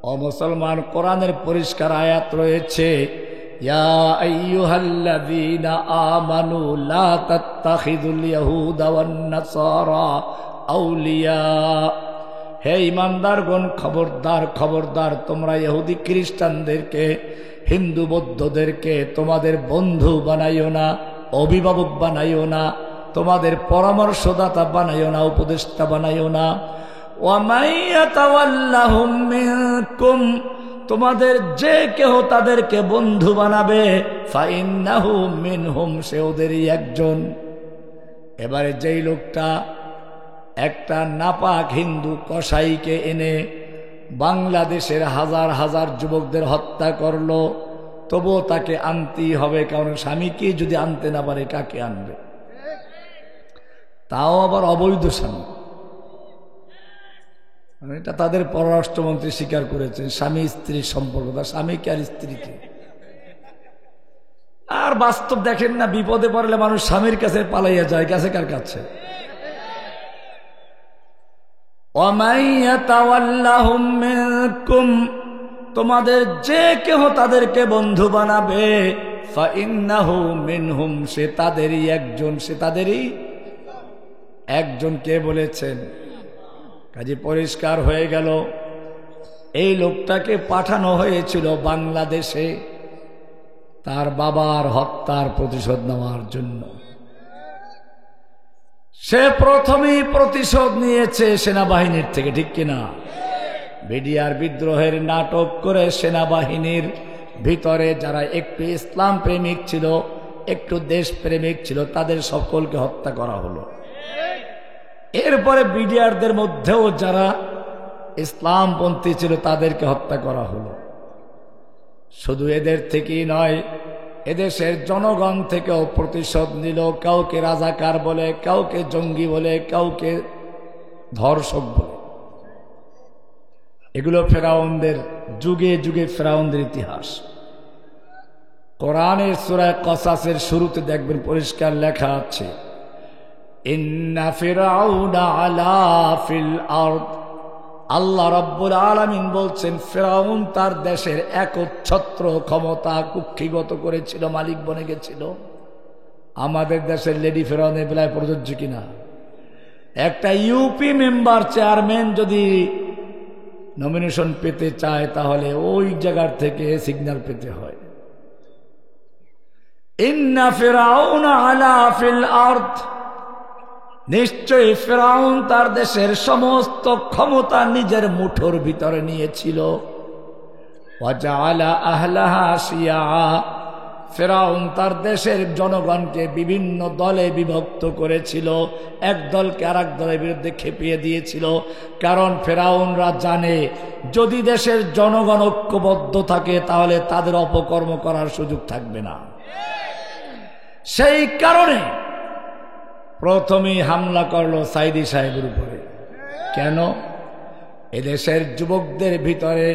ও মুসলমান, কোরআনের পরিষ্কার আয়াত রয়েছে, ইয়া আইয়ুহাল্লাযীনা আমানু লা তাত্তাখিযুল ইয়াহুদা ওয়ান নাসারা আউলিয়া। হে ঈমানদারগণ, খবরদার খবরদার, তোমরা ইহুদি খ্রিস্টানদেরকে, হিন্দু বৌদ্ধদেরকে তোমাদের বন্ধু বানাইও না, অভিভাবক বানাইও না, তোমাদের পরামর্শদাতা বানাইও না, উপদেষ্টা বানাইও না। ওয়া মান ইয়াতাওয়াল্লাহুম মিনকুম, তোমাদের যে কেহ তাদেরকে বন্ধু বানাবে, ফাইন্নাহু মিনহুম, সে ওদেরই একজন। এবারে যেই লোকটা একটা নাপাক হিন্দু কসাইকে এনে বাংলাদেশের হাজার হাজার যুবকদের হত্যা করলো, তবুও তাকে আনতেই হবে, কারণ স্বামীকে যদি আনতে না পারে কাকে আনবে? তাও আবার অবৈধ স্বামী। এটা তাদের পররাষ্ট্রমন্ত্রী স্বীকার করেছেন, স্বামী স্ত্রীর সম্পর্ক, তার স্বামীকে আর স্ত্রীকে। আর বাস্তব দেখেন না, বিপদে পড়লে মানুষ স্বামীর কাছে পালাইয়া যায়, কাছে কার কাছে? ওয়ামান ইয়াতাওয়াল্লাহুম মিনকুম, তোমাদের যে কেহ তাদেরকে বন্ধু বানাবে, ফাইন্নাহু মিনহুম, সে তাদেরই একজন, সে তাদেরই একজন। কে বলেছেন? কাজে পরিষ্কার হয়ে গেল, এই লোকটাকে পাঠানো হয়েছিল বাংলাদেশে তার বাবার হত্যার প্রতিশোধ নেওয়ার জন্য। সে প্রথমেই প্রতিশোধ নিয়েছে সেনাবাহিনীর থেকে, ঠিক কিনা? বিডিআর বিদ্রোহের নাটক করে সেনাবাহিনীর ভিতরে যারা একটু ইসলাম প্রেমিক ছিল, একটু দেশ প্রেমিক ছিল, তাদের সকলকে হত্যা করা হলো। এরপরে বিডিআরদের মধ্যেও যারা ইসলামপন্থী ছিল তাদেরকে হত্যা করা হলো। শুধু এদের থেকেই নয়, এদেশের জনগণ থেকেও প্রতিশোধ নিল। কাউকে রাজাকার বলে, কাউকে জঙ্গি বলে, কাউকে ধর্ষক বলে। এগুলো ফেরাউনদের যুগে যুগে ফেরাউনদের ইতিহাস। কোরআনের সূরা কসাসের শুরুতে দেখবেন পরিষ্কার লেখা আছে, ইন্না ফিরআউনা আলা ফিল আরদ। আল্লাহ রাব্বুল আলামিন বলছেন, ফিরআউন তার দেশের একচ্ছত্র ক্ষমতা কুক্ষিগত করেছিল, মালিক বনে গেছিল। আমাদের দেশের লেডি ফিরআউনের বেলায় প্রযোজ্য কিনা? একটা ইউপি মেম্বার চেয়ারম্যান যদি নমিনেশন পেতে চায় তাহলে ওই জায়গার থেকে সিগন্যাল পেতে হয়। ইন্না ফিরআউনা আলা ফিল আরদ, নিশ্চয়ই ফিরআউন তার দেশের সমস্ত ক্ষমতা নিজের মুঠোর ভিতরে নিয়েছিল। ওয়াজআলা আহলাহা শিয়া, ফিরআউন তার দেশের জনগণকে বিভিন্ন দলে বিভক্ত করেছিল, এক দলকে আরেক দলের বিরুদ্ধে খেপিয়ে দিয়েছিল। কারণ ফিরআউনরা জানে, যদি দেশের জনগণ ঐক্যবদ্ধ থাকে তাহলে তাদের অপকর্ম করার সুযোগ থাকবে না। সেই কারণে প্রথমেই হামলা করলো সাইদি সাহেবের উপরে। কেন? এদেশের যুবকদের ভিতরে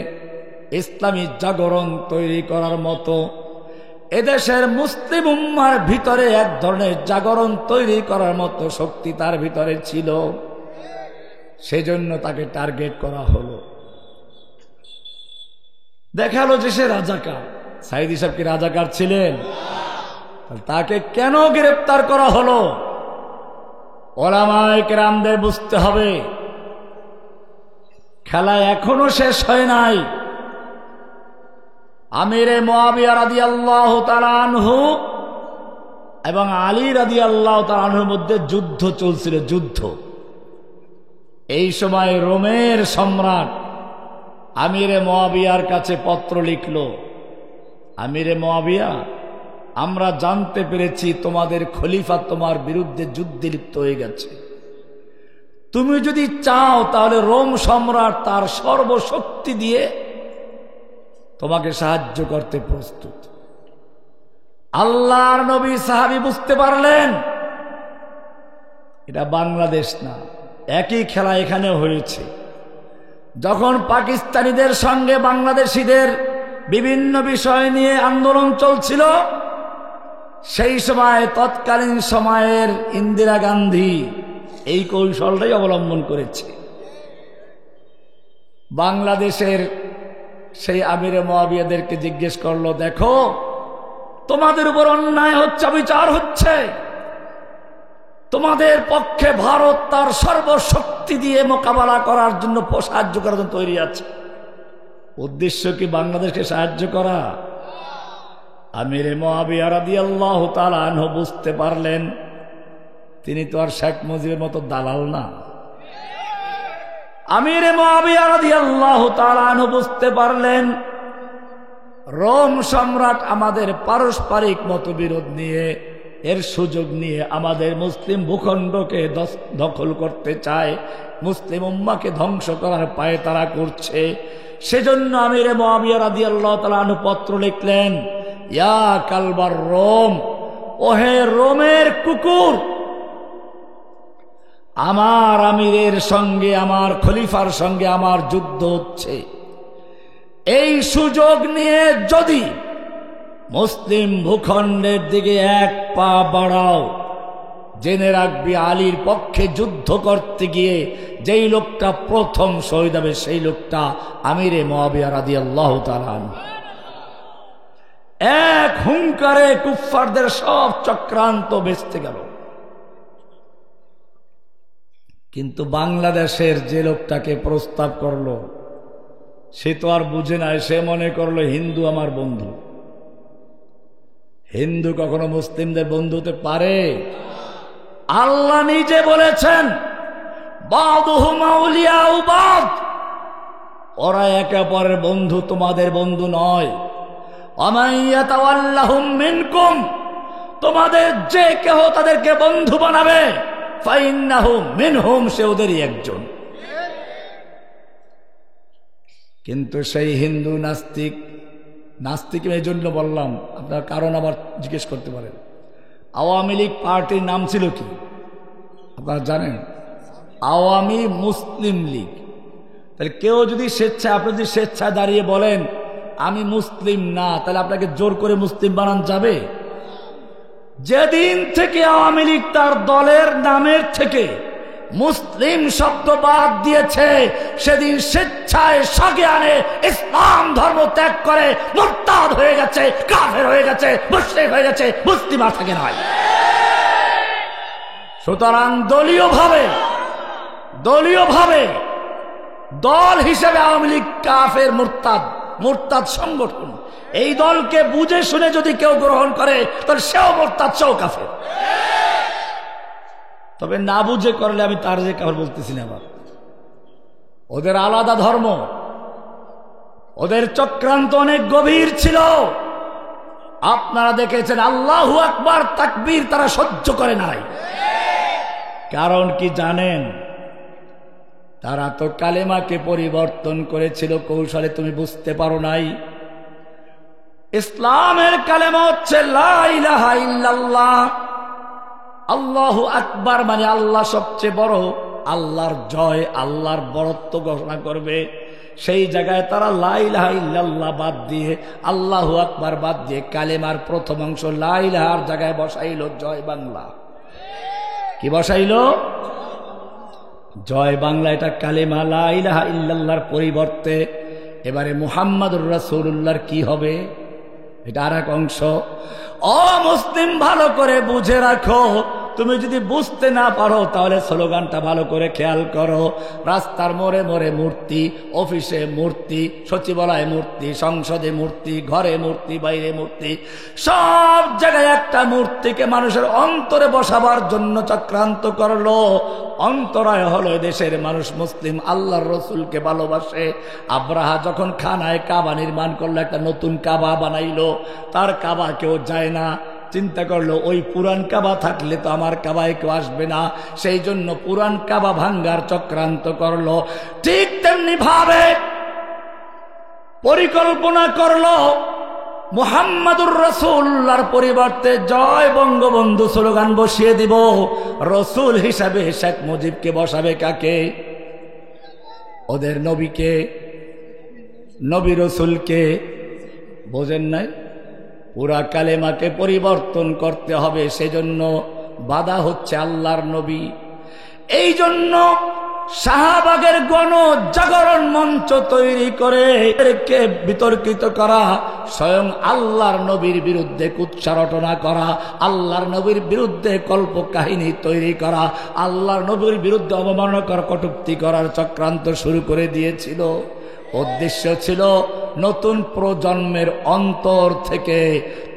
ইসলামী জাগরণ তৈরি করার মতো, এদেশের মুসলিম উম্মার ভিতরে এক ধরনের জাগরণ তৈরি করার মতো শক্তি তার ভিতরে ছিল। সেজন্য তাকে টার্গেট করা হলো। দেখালো যে সে রাজাকার। সাইদি সাহেব কি রাজাকার ছিলেন? তাকে কেন গ্রেফতার করা হলো? ওলামায়ে কেরামদের বুঝতে হবে, খেলা এখনো শেষ হয় নাই। আমিরে মুআবিয়া রাদিয়াল্লাহু তাআলা আনহু এবং আলী রাদিয়াল্লাহু তাআলা আনহুর মধ্যে যুদ্ধ চলছিল, যুদ্ধ। এই সময় রোমের সম্রাট আমিরে মুআবিয়ার কাছে পত্র লিখল, আমিরে মুআবিয়া, আমরা জানতে পেরেছি তোমাদের খলিফা তোমার বিরুদ্ধে যুদ্ধে লিপ্ত হয়ে গেছে। তুমি যদি চাও তাহলে রোম সম্রাট তার সর্বশক্তি দিয়ে তোমাকে সাহায্য করতে প্রস্তুত। আল্লাহর নবী সাহাবী বুঝতে পারলেন এটা বাংলাদেশ না, একই খেলা এখানে হয়েছে। যখন পাকিস্তানিদের সঙ্গে বাংলাদেশিদের বিভিন্ন বিষয় নিয়ে আন্দোলন চলছিল, সেই সময় তৎকালীন সময়ের ইন্দিরা গান্ধী এই কৌশলটাই অবলম্বন করেছে। বাংলাদেশের সেই আমিরে মুআবিয়াদেরকে জিজ্ঞেস করলো, দেখো তোমাদের উপর অন্যায় হচ্ছে, বিচার হচ্ছে, তোমাদের পক্ষে ভারত তার সর্বশক্তি দিয়ে মোকাবেলা করার জন্য সাহায্য করার জন্য তৈরি আছে। উদ্দেশ্য কি বাংলাদেশকে সাহায্য করা? আমিরে মুআবিয়া রাদিয়াল্লাহু তাআলা আনহু বুঝতে পারলেন তিনি তো আর শেখ মুজিবের মতো দালাল না। আমিরে মুআবিয়া রাদিয়াল্লাহু তাআলা আনহু বুঝতে পারলেন রোম সম্রাট আমাদের পারস্পরিক মতবিরোধ নিয়ে, এর সুযোগ নিয়ে আমাদের মুসলিম ভূখণ্ডকে দখল করতে চায়, মুসলিম উম্মাহকে ধ্বংস করার পায়তারা করছে। সেজন্য আমিরে মুআবিয়া রাদিয়াল্লাহু তাআলা আনহু পত্র লিখলেন, ইয়া কালবার রোম, ওহে রোমের কুকুর, আমার আমিরের সঙ্গে, আমার খলিফার সঙ্গে আমার যুদ্ধ হচ্ছে। এই সুযোগ নিয়ে যদি মুসলিম ভূখণ্ডের দিকে এক পা বাড়াও, জেনে রাখবি আলীর পক্ষে যুদ্ধ করতে গিয়ে যেই লোকটা প্রথম শহীদ হবে সেই লোকটা আমিরে মুআবিয়া রাদিয়াল্লাহু তাআলা আনহু। এক হুঙ্কারে কুফফারদের সব চক্রান্ত ভেস্তে গেল। কিন্তু বাংলাদেশের যে লোকটাকে প্রস্তাব করলো সে তো আর বুঝে নাই, সে মনে করলো হিন্দু আমার বন্ধু। হিন্দু কখনো মুসলিমদের বন্ধু হতে পারে? আল্লাহ নিজে বলেছেন, বাদুহুম আউলিয়াউ বাদ, ওরা একে অপরের বন্ধু, তোমাদের বন্ধু নয়। ওয়ামান ইয়াতাওয়াল্লাহুম মিনকুম, তোমাদের যে কেহ তাদেরকে বন্ধু বানাবে, ফাইন্নাহু মিনহুম, সে ওদেরই একজন। কিন্তু সেই হিন্দু নাস্তিক, নাস্তিক এই জন্য বললাম, আপনার কারণ আবার জিজ্ঞেস করতে পারেন, আওয়ামী লীগ পার্টির নাম ছিল কি আপনারা জানেন? আওয়ামী মুসলিম লীগ। তাহলে কেউ যদি স্বেচ্ছায়, আপনি যদি স্বেচ্ছায় দাঁড়িয়ে বলেন আমি মুসলিম না, তাহলে আপনাকে জোর করে মুসলিম বানানো যাবে? যেদিন থেকে আওয়ামী লীগ তার দলের নামের থেকে মুসলিম শব্দ বাদ দিয়েছে, সেদিন স্বেচ্ছায় সজ্ঞানে ইসলাম ধর্ম ত্যাগ করে মুরতাদ হয়ে গেছে, কাফের হয়ে গেছে, মুশরিক হয়ে গেছে, মুসলিম আর থাকে নাই। সুতরাং দলীয়ভাবে দল হিসেবে আওয়ামী লীগ কাফের, মুরতাদ সংগঠন। এই দলকে বুঝে শুনে যদি কেউ গ্রহণ করে তাহলে সেও মুরতাদ, সেও কাফের। তবে না বুঝে করলে আমি তার যে কাফের বলতেছি না। আবার ওদের আলাদা ধর্ম, ওদের চক্রান্ত অনেক গভীর ছিল। আপনারা দেখেছেন আল্লাহু আকবার তাকবীর তারা সহ্য করে নাই। কারণ কি জানেন? তারা তো কালেমাকে পরিবর্তন করেছিল কৌশলে, তুমি বুঝতে পারো নাই। ইসলামের কালেমা হচ্ছে লা ইলাহা ইল্লাল্লাহ, আল্লাহু আকবার, মানে আল্লাহ সবচেয়ে বড়, আল্লাহর জয়, আল্লাহর বড়ত্ব ঘোষণা করবে। সেই জায়গায় তারা লা ইলাহা ইল্লাল্লাহ বাদ দিয়ে, আল্লাহু আকবার বাদ দিয়ে কালেমার প্রথম অংশ লা ইলাহার জায়গায় বসাইল জয় বাংলা। কি বসাইল? জয় বাংলা। এটা কালেমা লা ইলাহা ইল্লাল্লাহর পরিবর্তে এবারে মুহাম্মাদুর রাসূলুল্লাহর কি হবে? এটা আর এক অংশ। ও মুসলিম, ভালো করে বুঝে রাখো। তুমি যদি বুঝতে না পারো তাহলে স্লোগানটা ভালো করে খেয়াল করো। রাস্তার মোড়ে মোড়ে মূর্তি, অফিসে মূর্তি, সচিবালয়ে মূর্তি, সংসদে মূর্তি, ঘরে মূর্তি, বাইরে মূর্তি, সব জায়গায় একটা মূর্তিকে মানুষের অন্তরে বসাবার জন্য চক্রান্ত করলো। অন্তরায় হলো দেশের মানুষ মুসলিম আল্লাহর রসুলকে ভালোবাসে। আব্রাহা যখন খানায় কাবা নির্মাণ করলো, একটা নতুন কাবা বানাইলো, তার কাবা কেউ যায় না। চিন্তা করলো ওই পুরান কাবা থাকলে তো আমার কাবায় কেউ আসবে না, সেই জন্য পুরান কাবা ভাঙ্গার চক্রান্ত করলো। ঠিক তেমনি ভাবে পরিকল্পনা করলো মুহাম্মাদুর রাসূলুল্লাহর পরিবর্তে জয় বঙ্গবন্ধু স্লোগান বসিয়ে দিব। রসুল হিসাবে শেখ মুজিবকে বসাবে কাকে? ওদের নবীকে, নবী রসুলকে। বোঝেন নাই? পুরা কালেমাকে পরিবর্তন করতে হবে, সেজন্য বাধা হচ্ছে আল্লাহর নবী। এই জন্য শাহবাগের গণ জাগরণ মঞ্চ তৈরি করে এদেরকে বিতর্কিত করা, স্বয়ং আল্লাহর নবীর বিরুদ্ধে কুৎসা রটনা করা, আল্লাহর নবীর বিরুদ্ধে কল্প কাহিনী তৈরি করা, আল্লাহর নবীর বিরুদ্ধে অবমাননাকর কটূক্তি করার চক্রান্ত শুরু করে দিয়েছিল। উদ্দেশ্য ছিল নতুন প্রজন্মের অন্তর থেকে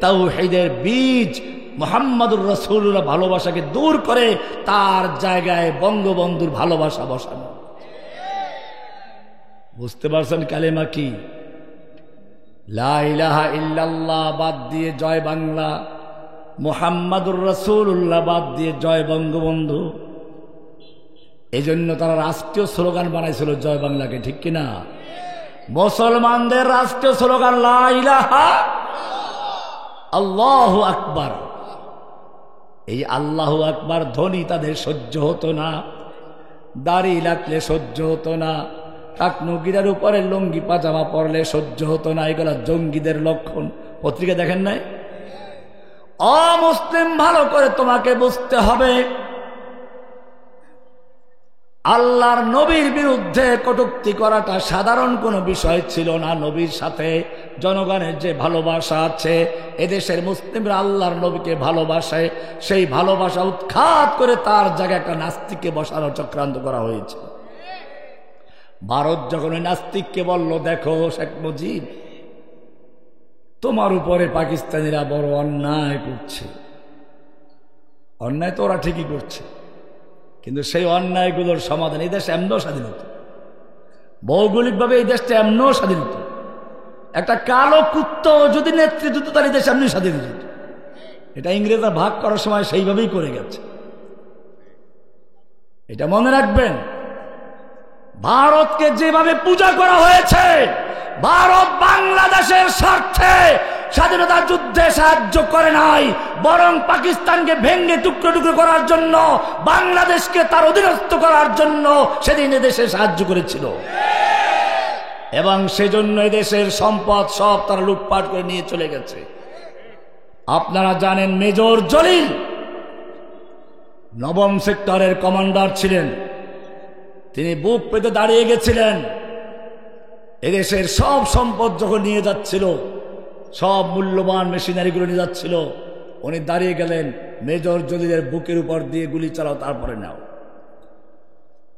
তাওহীদের বীজ মুহাম্মদুর রাসূলুল্লাহ ভালোবাসাকে দূর করে তার জায়গায় বঙ্গবন্ধুর ভালোবাসা বসানো। বুঝতে পারছেন কালেমা কি? লা ইলাহা ইল্লাল্লাহ বাদ দিয়ে জয় বাংলা, মুহাম্মদুর রাসূলুল্লাহ বাদ দিয়ে জয় বঙ্গবন্ধু। এই জন্য তারা রাষ্ট্রীয় স্লোগান বানাইছিল জয় বাংলাকে, ঠিক কিনা? মুসলমানদের রাষ্ট্রীয় স্লোগান লা ইলাহা আল্লাহু আকবার। এই আল্লাহু আকবার ধ্বনি তাদের সহ্য হতো না, দাড়ি লাগলে সহ্য হতো না, টাকনুগিরার উপরে লুঙ্গি পাজামা পরলে সহ্য হতো না। এগুলা জঙ্গিদের লক্ষণ। পত্রিকা দেখেন নাই? অমুসলিম ভালো করে তোমাকে বুঝতে হবে, আল্লাহর নবীর বিরুদ্ধে কটূক্তি করাটা সাধারণ কোনো বিষয় ছিল না। নবীর সাথে জনগণের যে ভালোবাসা আছে, এদেশের মুসলিমরা আল্লাহর নবীকে ভালোবাসে, সেই ভালোবাসা উৎখাত করে তার জায়গায় একটা নাস্তিককে বসানোর চক্রান্ত করা হয়েছে। ভারত যখন ওই নাস্তিককে বলল, দেখো শেখ মুজিব, তোমার উপরে পাকিস্তানিরা বড় অন্যায় করছে। অন্যায় তো ওরা ঠিকই করছে, কিন্তু সেই অন্যায়গুলোর সমাধান এই দেশে এমনও স্বাধীন হতো, ভৌগোলিকভাবে এই দেশটা এমনও স্বাধীন হতো। একটা কালো কুত্ত যদি নেতৃত্ব দিত তার এই দেশ এমনি স্বাধীন হতো। এটা ইংরেজরা ভাগ করার সময় সেইভাবেই করে গেছে, এটা মনে রাখবেন। ভারতকে যেভাবে পূজা করা হয়েছে, ভারত বাংলাদেশের স্বার্থে স্বাধীনতা যুদ্ধে সাহায্য করে নাই, বরং পাকিস্তানকে ভেঙে টুকরো টুকরো করার জন্য, বাংলাদেশকে তার অধীনস্থ করার জন্য সেদিন এদেশে সাহায্য করেছিল। এবং সেজন্য এদেশের সম্পদ সব তারা লুটপাট করে নিয়ে চলে গেছে। আপনারা জানেন মেজর জলিল নবম সেক্টরের কমান্ডার ছিলেন। তিনি বুক পেতে দাঁড়িয়ে গেছিলেন। এদেশের সব সম্পদ যখন নিয়ে যাচ্ছিল, সব মূল্যবান মেশিনারিগুলো নিয়ে যাচ্ছিল, উনি দাঁড়িয়ে গেলেন, মেজর জলিলের বুকের উপর দিয়ে গুলি চালাও, তারপরে নাও।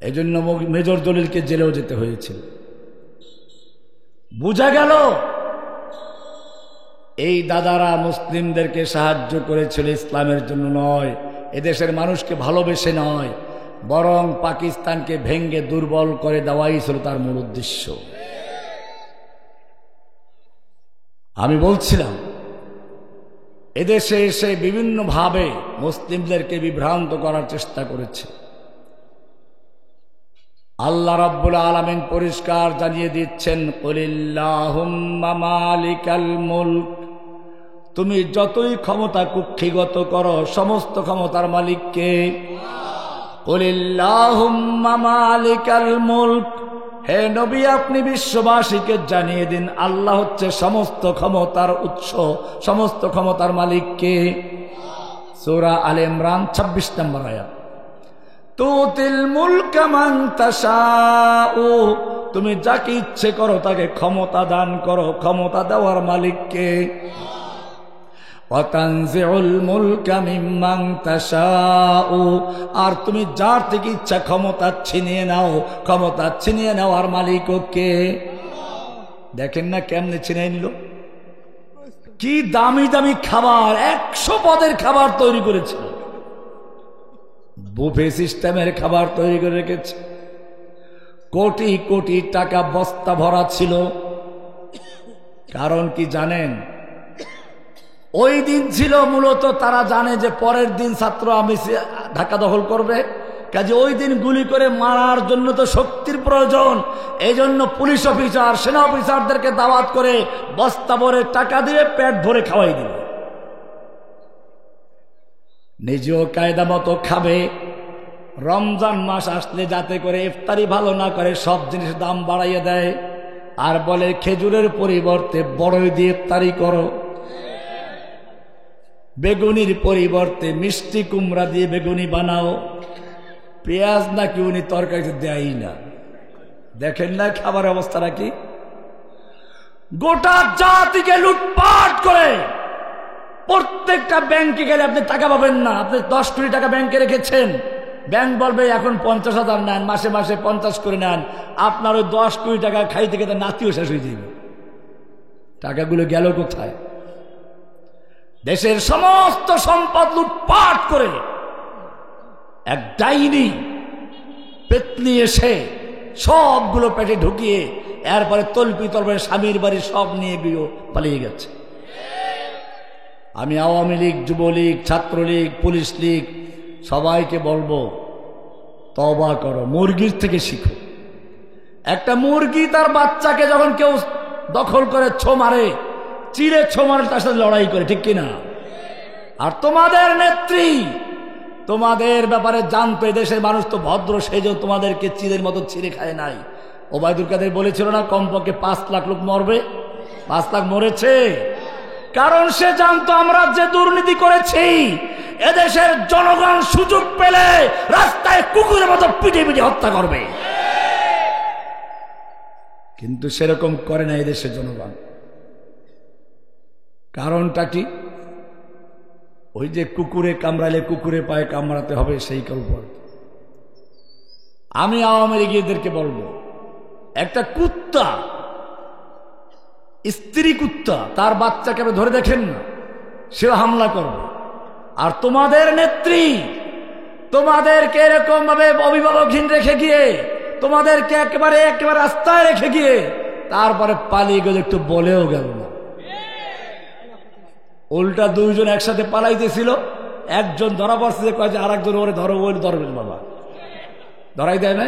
এই জন্য মেজর জলিলকে জেলেও যেতে হয়েছিল। বুঝা গেল এই দাদারা মুসলিমদেরকে সাহায্য করেছিল ইসলামের জন্য নয়, এদেশের মানুষকে ভালোবেসে নয়, বরং পাকিস্তানকে ভেঙ্গে দুর্বল করে দেওয়াই ছিল তার মূল উদ্দেশ্য। আমি বলছিলাম, এদেশে এসে বিভিন্নভাবে মুসলিমদেরকে বিভ্রান্ত করার চেষ্টা করেছে। আল্লাহ রাব্বুল আলামিন পরিষ্কার জানিয়ে দিচ্ছেন, কুলিল্লাহুম্মা মালিকাল মুলক, তুমি যতই ক্ষমতা কুক্ষিগত করো, সমস্ত ক্ষমতার মালিক কে? কুলিল্লাহুম্মা মালিকাল মুলক, হে নবী আপনি বিশ্ববাসীকে জানিয়ে দিন আল্লাহ হচ্ছে সমস্ত ক্ষমতার উৎস, সমস্ত ক্ষমতার মালিক কে? সূরা আলে ইমরান 26 নম্বর আয়াত। তুতিল মুলকা মান তাশাউ, তুমি যাকে ইচ্ছে করো তাকে ক্ষমতা দান করো, ক্ষমতা দেওয়ার মালিক কে? ওয়া তানজিউল মুলকা মিম্মান তাশাউ, আর তুমি যার থেকে ইচ্ছা ক্ষমতা ছিনিয়ে নাও, ক্ষমতা ছিনিয়ে নেওয়ার মালিক কে? দেখেন না কেমনে ছিনিয়ে নিল, কি দামি দামি খাবার, 100 পদের খাবার তৈরি করেছিল, বুফে সিস্টেমের খাবার তৈরি করে রেখেছে, কোটি কোটি টাকা বস্তা ভরা ছিল। কারণ কি জানেন? ওই দিন ছিল মূলত তারা জানে যে পরের দিন ছাত্র ঢাকা দখল করবে, কাজে ওই দিন গুলি করে মারার জন্য তো শক্তির প্রয়োজন। এই জন্য পুলিশ অফিসার, সেনা অফিসারদেরকে দাওয়াত করে বস্তা ভরে টাকা দিয়ে পেট ভরে খাওয়াই দিবে, নিজেও কায়দা মতো খাবে। রমজান মাস আসলে যাতে করে ইফতারি ভালো না করে সব জিনিসের দাম বাড়াইয়ে দেয়, আর বলে খেজুরের পরিবর্তে বড়ই দিয়ে ইফতারি করো, বেগুনির পরিবর্তে মিষ্টি কুমড়া দিয়ে বেগুনি বানাও, পেঁয়াজ নাকি উনি তরকারিতে দেয়ই না। দেখেন না খাবার অবস্থাটা কি? গোটা জাতিকে লুটপাট করে প্রত্যেকটা ব্যাংকে গেলে আপনি টাকা পাবেন না। আপনি 10 কোটি টাকা ব্যাংকে রেখেছেন, ব্যাংক বলবে এখন 50,000 নেন, মাসে মাসে 50 করে নেন। আপনার ওই 10 কোটি টাকা খাইতে খেতে নাতিও শেষ হয়ে যাবে। টাকাগুলো গেল কোথায়? দেশের সমস্ত সম্পদ লুটপাট করে এক ডাইনি পেতনি এসে সবগুলো পেটে ঢুকিয়ে এরপরে তল্পি তলপে স্বামীর বাড়ি সব নিয়ে গিয়ে পালিয়ে গেছে। আমি আওয়ামী লীগ, যুবলীগ, ছাত্রলীগ, পুলিশ লীগ সবাইকে বলবো, তওবা করো, মুরগির থেকে শিখো। একটা মুরগি তার বাচ্চাকে যখন কেউ দখল করে ছো মারে, চিড়ে ছো মারে, তার সাথে লড়াই করে, ঠিক কিনা? আর তোমাদের নেত্রী তোমাদের ব্যাপারে জানতো, দেশের মানুষ তো ভদ্র, সেই জন্য তোমাদেরকে চিড়ের মতো ছিঁড়ে খায় নাই। ওবায়দুল কাদের বলেছিল না কমপক্ষে 5 লাখ লোক মরবে? 5 লাখ মরেছে। কারণ সে জানতো আমরা যে দুর্নীতি করেছি এদেশের জনগণ সুযোগ পেলে রাস্তায় কুকুরের মতো পিটে পিটে হত্যা করবে। কিন্তু সেরকম করে না এদেশের জনগণ। কারণটা কি? ওই যে কুকুরে কামড়ালে কুকুরে পায়ে কামড়াতে হবে, সেই কল্পন। আমি আওয়ামী লীগীদেরকে বলবো, একটা কুত্তা, স্ত্রী কুত্তা, তার বাচ্চাকে ধরে দেখেন না, সে হামলা করবে। আর তোমাদের নেত্রী তোমাদেরকে এরকম ভাবে অভিভাবকহীন রেখে গিয়ে, তোমাদেরকে একেবারে রাস্তায় রেখে গিয়ে তারপরে পালিয়ে গেলে একটু বলেও গেল না। উল্টা 2 জন একসাথে পালাইতেছিল, একজন ধরা পড়ছে যে কয় যে আর একজন ওরে ধরো, ওই ধরবেন বাবা, ধরাই দেয় না।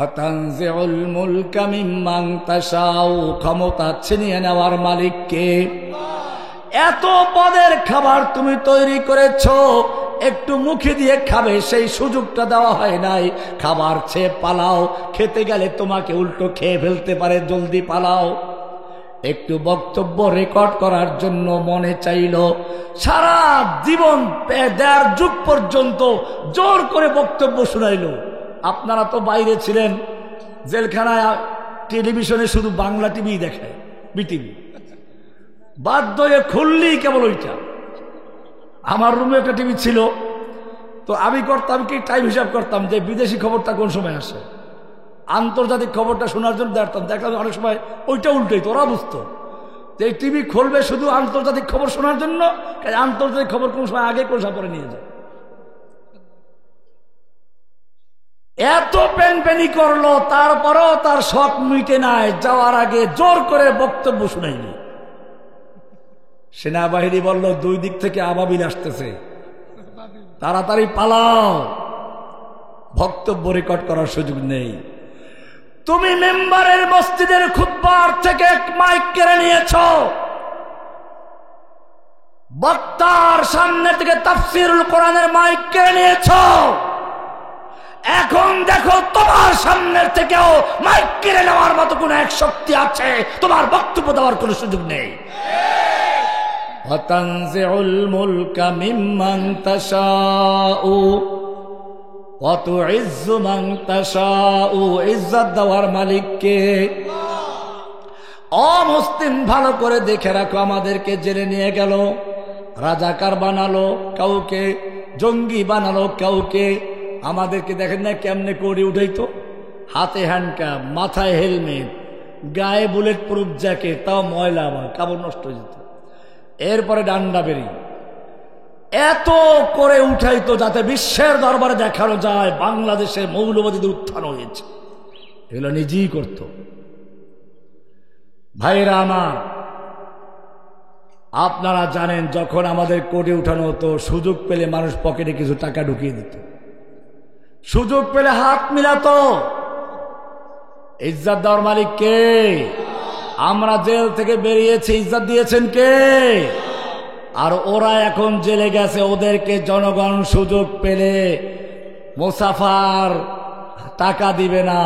আতানজিউল মুলকা মিম্মান তাশাউ, ক্ষমতা ছিনিয়ে নেওয়ার মালিককে। এত পদের খাবার তুমি তৈরি করেছো, একটু মুখে দিয়ে খাবে সেই সুযোগটা দেওয়া হয় নাই। খাবার ছেয়ে পালাও, খেতে গেলে তোমাকে উল্টো খেয়ে ফেলতে পারে, জলদি পালাও। একটু বক্তব্য রেকর্ড করার জন্য মনে চাইল, সারা জীবন 1.5 যুগ পর্যন্ত জোর করে বক্তব্য শুনাইল। আপনারা তো বাইরে ছিলেন, জেলখানায় টেলিভিশনে শুধু বাংলা টিভি দেখায়, বিটিভি, বাধ্য হয়ে খুললেই কেবল ওইটা। আমার রুমে একটা টিভি ছিল, তো আমি করতাম কি, টাইম হিসাব করতাম যে বিদেশি খবরটা কোন সময় আসে, আন্তর্জাতিক খবরটা শোনার জন্য দেখতাম অনেক সময় ওইটা উল্টোই। তো ওরা বুঝতো যে এই টিভি খুলবে শুধু আন্তর্জাতিক খবর শোনার জন্য, আন্তর্জাতিক খবর কোন সময় আগে কোন সময় পরে নিয়ে যায়। এত প্যানপ্যানি করলো, তারপরেও তার শখ মিটে নাই। যাওয়ার আগে জোর করে বক্তব্য শুনাইনি। সেনাবাহিনী বলল 2 দিক থেকে আবাবিল আসতেছে, তাড়াতাড়ি পালাও, বক্তব্য রেকর্ড করার সুযোগ নেই। তুমি মেম্বারের মসজিদের খুতবার থেকে মাইক কেড়ে নিয়েছ, বক্তার সামনে থেকে তাফসীরুল কোরআনের মাইক কেড়ে নিয়েছ। এখন দেখো তোমার সামনের থেকেও মাইক কেড়ে নেওয়ার মতো কোন এক শক্তি আছে, তোমার বক্তব্য দেওয়ার কোন সুযোগ নেই। ওয়াতানজিউল মুলকা মিম্মান তাশাউ ওয়া তুইজ্জু মান তাশাউ, ইজ্জত দেওয়ার মালিককে। অমুসলিম ভালো করে দেখে রাখো, আমাদেরকে জেলে নিয়ে গেল, রাজাকার বানালো কাউকে, জঙ্গি বানালো কাউকে। আমাদেরকে দেখেন না কেমনে করে উঠাইতো, হাতে হ্যান্ডকাপ, মাথায় হেলমেট, গায়ে বুলেট প্রুফ জ্যাকেট, তাও ময়লা, আবার কাপড় নষ্ট হয়ে যেত। এরপরে ডান্ডা বেরি, এত করে উঠাইতো যাতে বিশ্বের দরবারে দেখানো যায় বাংলাদেশে মৌলবাদীদের উত্থান হয়েছে। এগুলো নিজেই করত। ভাইরা আমার, আপনারা জানেন যখন আমাদের কোর্টে উঠানো হতো, সুযোগ পেলে মানুষ পকেটে কিছু টাকা ঢুকিয়ে দিত, সুযোগ পেলে হাত মিলাতো। ইজ্জত দেওয়ার মালিক কে? আমরা জেল থেকে বেরিয়েছি, ইজ্জত দিয়েছেন কে? আর ওরা এখন জেলে গেছে, ওদেরকে জনগণ সুযোগ পেলে মুসাফার টাকা দিবে না,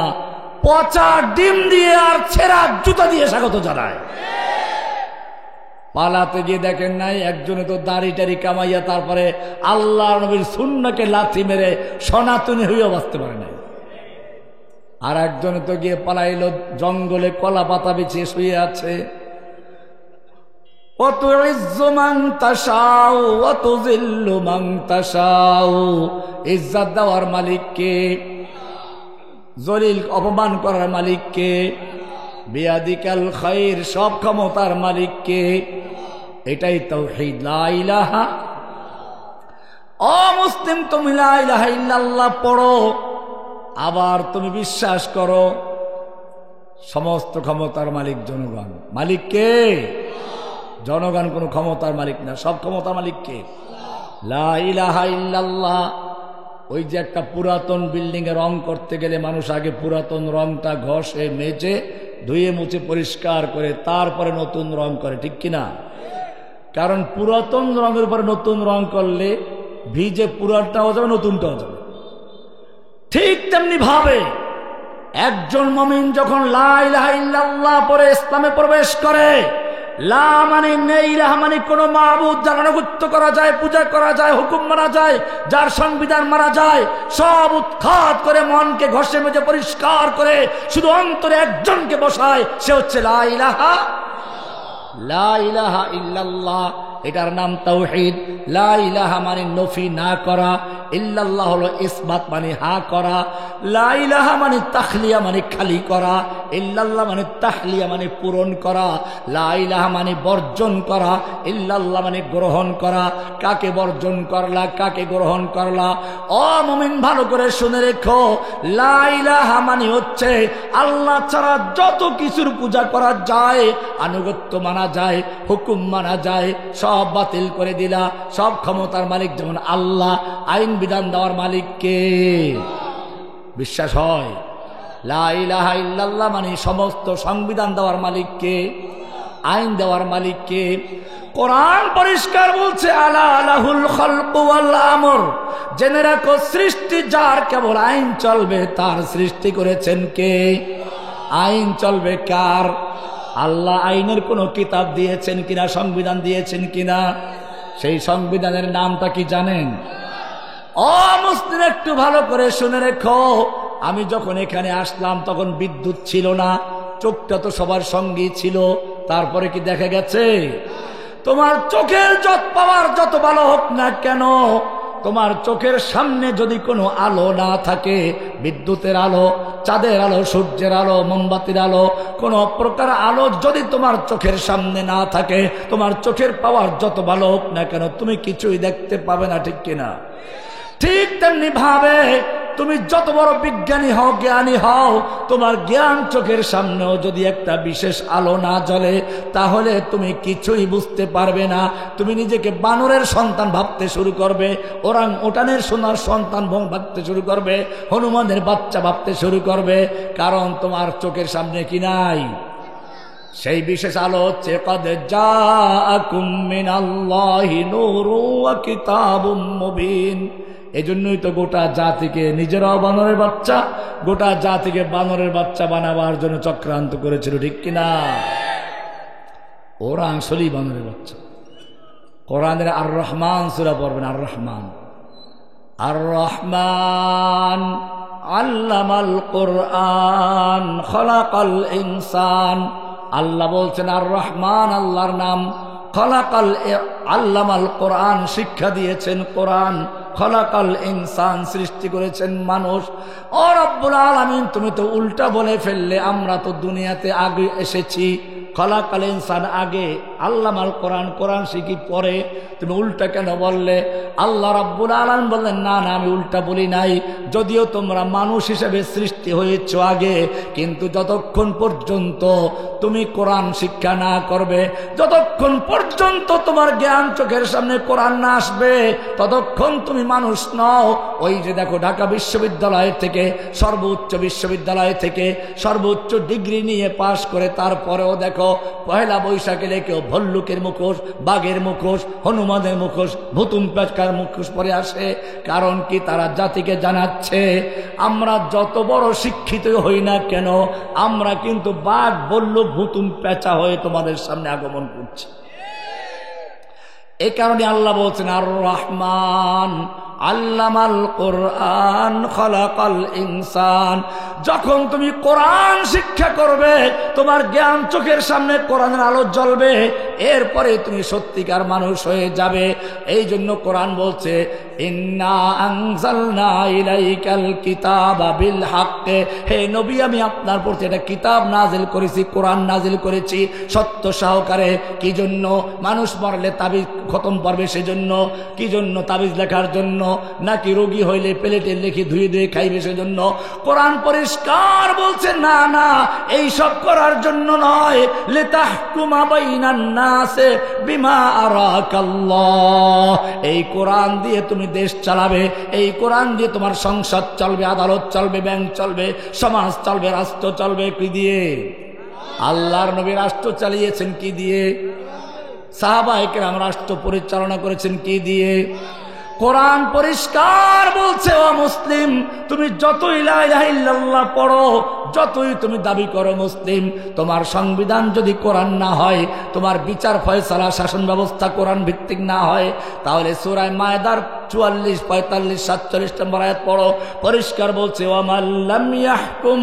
পচা ডিম দিয়ে আর ছেঁড়া জুতা দিয়ে স্বাগত জানায়। পালাতে গিয়ে দেখেন নাই একজনে তো দাড়ি টাড়ি কামাইয়া তারপরে আল্লাহ নবীর সুন্নাহকে লাথি মেরে সনাতনী হইয়াও বাঁচতে পারে নাই। আর একজনে তো গিয়ে পালাইল জঙ্গলে কলা পাতা বিছিয়ে শুয়ে আছে। ওয়াতুইজ্জু মান তাশাউ ওয়া তুযিল্লু মান তাশাউ, ইজ্জত দেওয়ার মালিক কে? জলিল অপমান করার মালিক কে? বিয়াদিকাল খায়র, সব ক্ষমতার মালিক কে? এটাই তাওহীদ, লা ইলাহা। ও মুসলিম, তুমি লা ইলাহা ইল্লাল্লাহ পড়ো, আবার তুমি বিশ্বাস করো সমস্ত ক্ষমতার মালিক জনগণ। মালিক কে? জনগণ কোনো ক্ষমতার মালিক না, সব ক্ষমতার মালিক কে? লা ইলাহা ইল্লাল্লাহ। ওই যে একটা পুরাতন বিল্ডিং এ রং করতে গেলে মানুষ আগে পুরাতন রংটা ঘষে মেজে ধুয়ে মুছে পরিষ্কার করে তারপরে নতুন রং করে, ঠিক কিনা? কারণ পুরাতন রঙের উপরে নতুন রং করলে ভিজে পুরানটাও যাবে, নতুনটাও যাবে। ঠিক তেমনি ভাবে একজন মুমিন যখন লা ইলাহা ইল্লাল্লাহ পড়ে ইসলামে প্রবেশ করে, লা মানে নেই, ইলাহা মানে কোন মাবুদ যার আনুগত্য করা যায়, পূজা করা যায়, হুকুম মানা যায়, যার সংবিধান মানা যায়, সব উৎখাত করে মনকে ঘষে মেজে পরিষ্কার করে শুধু অন্তরে একজনকে বসায়, সে হচ্ছে লা ইলাহা। লা ইলাহা ইল্লাল্লাহ, এটার নাম তাওহীদ। লা ইলাহা মানে নফি না করা, ইল্লাল্লাহ হলো ইসবাত মানে হা করা। লা ইলাহা মানে তাখলিয়া মানে খালি করা, ইল্লাল্লাহ মানে তাহলিয়া মানে পূরণ করা। লা ইলাহা মানে বর্জন করা, ইল্লাল্লাহ মানে গ্রহণ করা। কাকে বর্জন করলা, কাকে গ্রহণ করলা? ও মুমিন, ভালো করে শুনে রেখো, লা ইলাহা মানে হচ্ছে আল্লাহ ছাড়া যত কিছুর পূজা করা যায়, আনুগত্য মানা যায়, হুকুম মানা যায়, সব বাতিল করে দিলা। সব ক্ষমতার মালিক যেমন আল্লাহ, আইন বিধান দেওয়ার মালিক কে? বিশ্বাস হয়? লা ইলাহা ইল্লাল্লাহ মানে সমস্ত সংবিধান দেওয়ার মালিক কে? আইন দেওয়ার মালিক কে? কোরআন পরিষ্কার বলছে, আলা লাহুল খালকু ওয়াল আমর, জেনে রাখো সৃষ্টি যার, কেবল আইন চলবে তার। সৃষ্টি করেছেন কে? আইন চলবে কার? আল্লাহ আইনের কোন কিতাব দিয়েছেন কিনা, সংবিধান দিয়েছেন কিনা? সেই সংবিধানের নামটা কি জানেন? ও মুসলিম, একটু ভালো করে শুনে রেখো, আমি যখন এখানে আসলাম তখন বিদ্যুৎ ছিল না, চোখটা তো সবার সঙ্গেই ছিল। তারপরে কি দেখা গেছে? তোমার চোখের পাওয়ার যত ভালো হোক না কেন, তোমার চোখের সামনে যদি কোনো আলো না থাকে, বিদ্যুতের আলো, চাঁদের আলো, সূর্যের আলো, মোমবাতির আলো, কোন প্রকার আলো যদি তোমার চোখের সামনে না থাকে, তোমার চোখের পাওয়ার যত ভালো হোক না কেন, তুমি কিছুই দেখতে পাবে না, ঠিক কিনা? ঠিক তেমনি ভাবে তুমি যত বড় বিজ্ঞানী হও, জ্ঞানী হও, তোমার জ্ঞান চোখের সামনেও যদি একটা বিশেষ আলো না জ্বলে, তাহলে তুমি কিছুই বুঝতে পারবে না। তুমি নিজেকে বানরের সন্তান ভাবতে শুরু করবে, ওরাং ওটানের সোনার সন্তান ভাবতে শুরু করবে, হনুমানের বাচ্চা ভাবতে শুরু করবে, কারণ তোমার চোখের সামনে কি নাই? সেই বিশেষ আলো হচ্ছে কদ জাআকুম মিনাল্লাহি নূরুন ওয়া কিতাবুম মুবিন। এজন্যই তো গোটা জাতিকে, নিজেরাও বানরের বাচ্চা, গোটা জাতিকে বানরের বাচ্চা বানাবার জন্য চক্রান্ত করেছিল, ঠিক কিনা? ওরা আসলেই বানরের বাচ্চা। কোরআনের আর রহমান সূরা পড়বেন, আর রহমান, আর রহমান আল্লামাল কোরআন খলাকাল ইনসান। আল্লাহ বলছেন আর রহমান আল্লাহর নাম, খলাকাল আল্লামাল কোরআন শিক্ষা দিয়েছেন কোরআন, খলাকাল ইনসান সৃষ্টি করেছেন মানুষ। ও রব্বুল আলামিন, তুমি তো উল্টা বলে ফেললে, আমরা তো দুনিয়াতে আগে এসেছি, খলাকাল ইনসান আগে, আল্লামাল কোরআন, কোরআন শিখি পরে, তুমি উল্টা কেন বললে? আল্লাহ রাব্বুল আলামিন বললেন, না না, আমি উল্টা বলি নাই, যদিও তোমরা মানুষ হিসেবে সৃষ্টি হয়েছ আগে, কিন্তু যতক্ষণ পর্যন্ত তুমি কোরআন শিক্ষা না করবে, যতক্ষণ পর্যন্ত তোমার জ্ঞান চোখের সামনে কোরআন না আসবে, ততক্ষণ তুমি মানুষ নও। ওই যে দেখো, ঢাকা বিশ্ববিদ্যালয় থেকে, সর্বোচ্চ বিশ্ববিদ্যালয় থেকে সর্বোচ্চ ডিগ্রি নিয়ে পাশ করে, তারপরেও দেখো পহেলা বৈশাখে কেউ ভল্লুকের মুখোশ, বাঘের মুখোশ, হনুমানের মুখোশ, ভুতুম পেচকার মুখোশ পরে আসে। কারণ কি? তারা জাতিকে জানাচ্ছে, আমরা যত বড় শিক্ষিত হই না কেন, আমরা কিন্তু বাঘ, ভল্লুক, ভুতুম পেঁচা হয়ে তোমাদের সামনে আগমন করছি। এই কারণে আল্লাহ বলছেন আর রহমান আল্লামাল কোরআন খালাকাল ইনসান। যখন তুমি কোরআন শিক্ষা করবে, তোমার জ্ঞান চোখের সামনে কোরআনের আলো জ্বলবে, এরপরে তুমি সত্যিকার মানুষ হয়ে যাবে। এই জন্য কোরআন বলছে ইন্না আনজালনা ইলাইকাল কিতাবা বিল হক, হে নবী আমি আপনার প্রতি একটা কিতাব নাজিল করেছি, কোরআন নাজিল করেছি সত্য সহকারে। কি জন্য? মানুষ মরলে তাবিজ খতম পড়বে সেজন্য? কি জন্য? তাবিজ লেখার জন্য? নাকি রোগী হইলে প্লেটে লিখে ধুয়ে ধুয়ে খাইবে সেজন্য? কোরআন পরিষ্কার বলছে না না, এই সব করার জন্য নয়। লিতাহকুমা বাইনান নাসে বিমা আরাকাল্লাহ, এই কোরআন দিয়ে তুমি দেশ চালাবে, এই কোরআন দিয়ে তোমার সংসদ চলবে, আদালত চলবে, ব্যাংক চলবে, সমাজ চলবে, রাষ্ট্র চলবে। কি দিয়ে? আল্লাহর নবী রাষ্ট্র চালিয়েছেন কি দিয়ে? সাহাবায়ে কেরাম রাষ্ট্র পরিচালনা করেছেন কি দিয়ে? কোরআন পরিষ্কার বলছে ও মুসলিম, তুমি যতই লা ইলাহা ইল্লাল্লাহ পড়ো, যতই তুমি দাবি করো মুসলিম, তোমার সংবিধান যদি কোরআন না হয়, তোমার বিচার ফয়সালা শাসন ব্যবস্থা কোরআন ভিত্তিক না হয়, তাহলে সূরা মায়েদার 44, 45, 47 নম্বর আয়াত পড়ো, পরিষ্কার বলছে ওয়ামান লাম ইয়াহকুম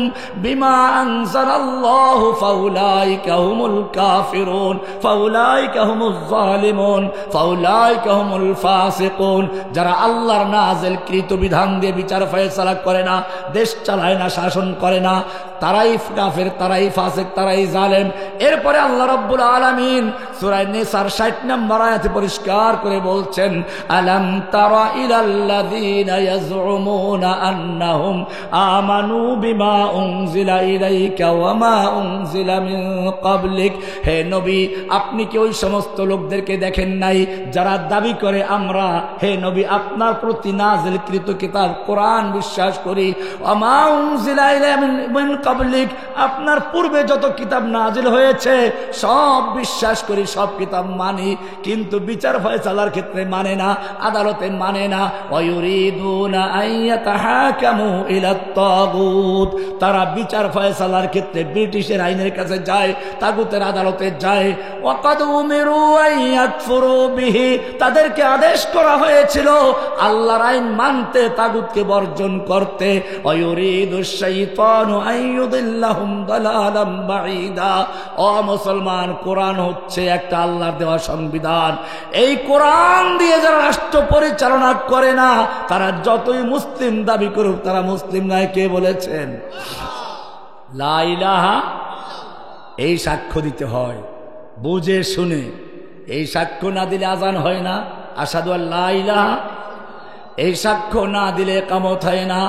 বিমা আনজালাল্লাহু ফাউলাইকা হুমুল কাফিরুন ফাউলাইকা হুমুজ জালিমুন ফাউলাইকা হুমুল ফাসিকুন। যারা আল্লাহর নাযিলকৃত বিধান দিয়ে বিচার ফয়সালা করে না, দেশ চালায় না, শাসন করে না, তারাই কাফের, তারাই ফাসিক, তারাই জালেম। এরপরে আল্লাহ রাব্বুল আলামিন সূরা নিসার 60 নম্বর আয়াতে পরিষ্কার করে বলছেন আলাম তারা ইলাল্লাযীনা ইয়াজউমুনা আন্নাহুম আমানু বিমা উনজিলা ইলাইকা ওয়া মা উনজিলা মিন ক্বাবলিক। হে নবী, আপনি কি ওই সমস্ত লোকদেরকে দেখেন নাই যারা দাবি করে আমরা হে নবী আপনার প্রতি নাযিলকৃত কিতাব কোরআন বিশ্বাস করি, ওয়া মা উনজিলা ইলাইকা মিন ক্বাবলিক, আপনার পূর্বে যত কিতাব নাজিল হয়েছে সব বিশ্বাস করি, সব কিতাব মানি, কিন্তু বিচার ফয়সালার ক্ষেত্রে মানে না, আদালতে মানে না। ওয়ায়ুরিদুনা আইয়াতাহাকামু ইলাত তাগুত, তারা বিচার ফয়সালার ক্ষেত্রে ব্রিটিশের আইনের কাছে যায়, তাগুতের আদালতে যায়। ওয়াকাদ উমিরু আইয়াকফুরু বিহি, তাদেরকে আদেশ করা হয়েছিল আল্লাহর আইন মানতে, তাগুতকে বর্জন করতে। ওয়ায়ুরিদুশ শাইতানু আইয়ুদিল্লাহুম দালালাম বাঈদা। ও মুসলমান, কোরআন হচ্ছে একটা আল্লাহর দেওয়া সংবিধান। এই কোরআন দিয়ে যারা রাষ্ট্র পরিচালনা করে না, তারা যতই মুসলিম দাবি করুক, তারা মুসলিম নয়। কে বলেছেন? লা ইলাহা, এই সাক্ষ্য দিতে হয় বুঝে শুনে। এই সাক্ষ্য না দিলে আজান হয় না, আশহাদু আল্লা ইলাহা, এই সাক্ষ্য না দিলে ইকামত হয় না।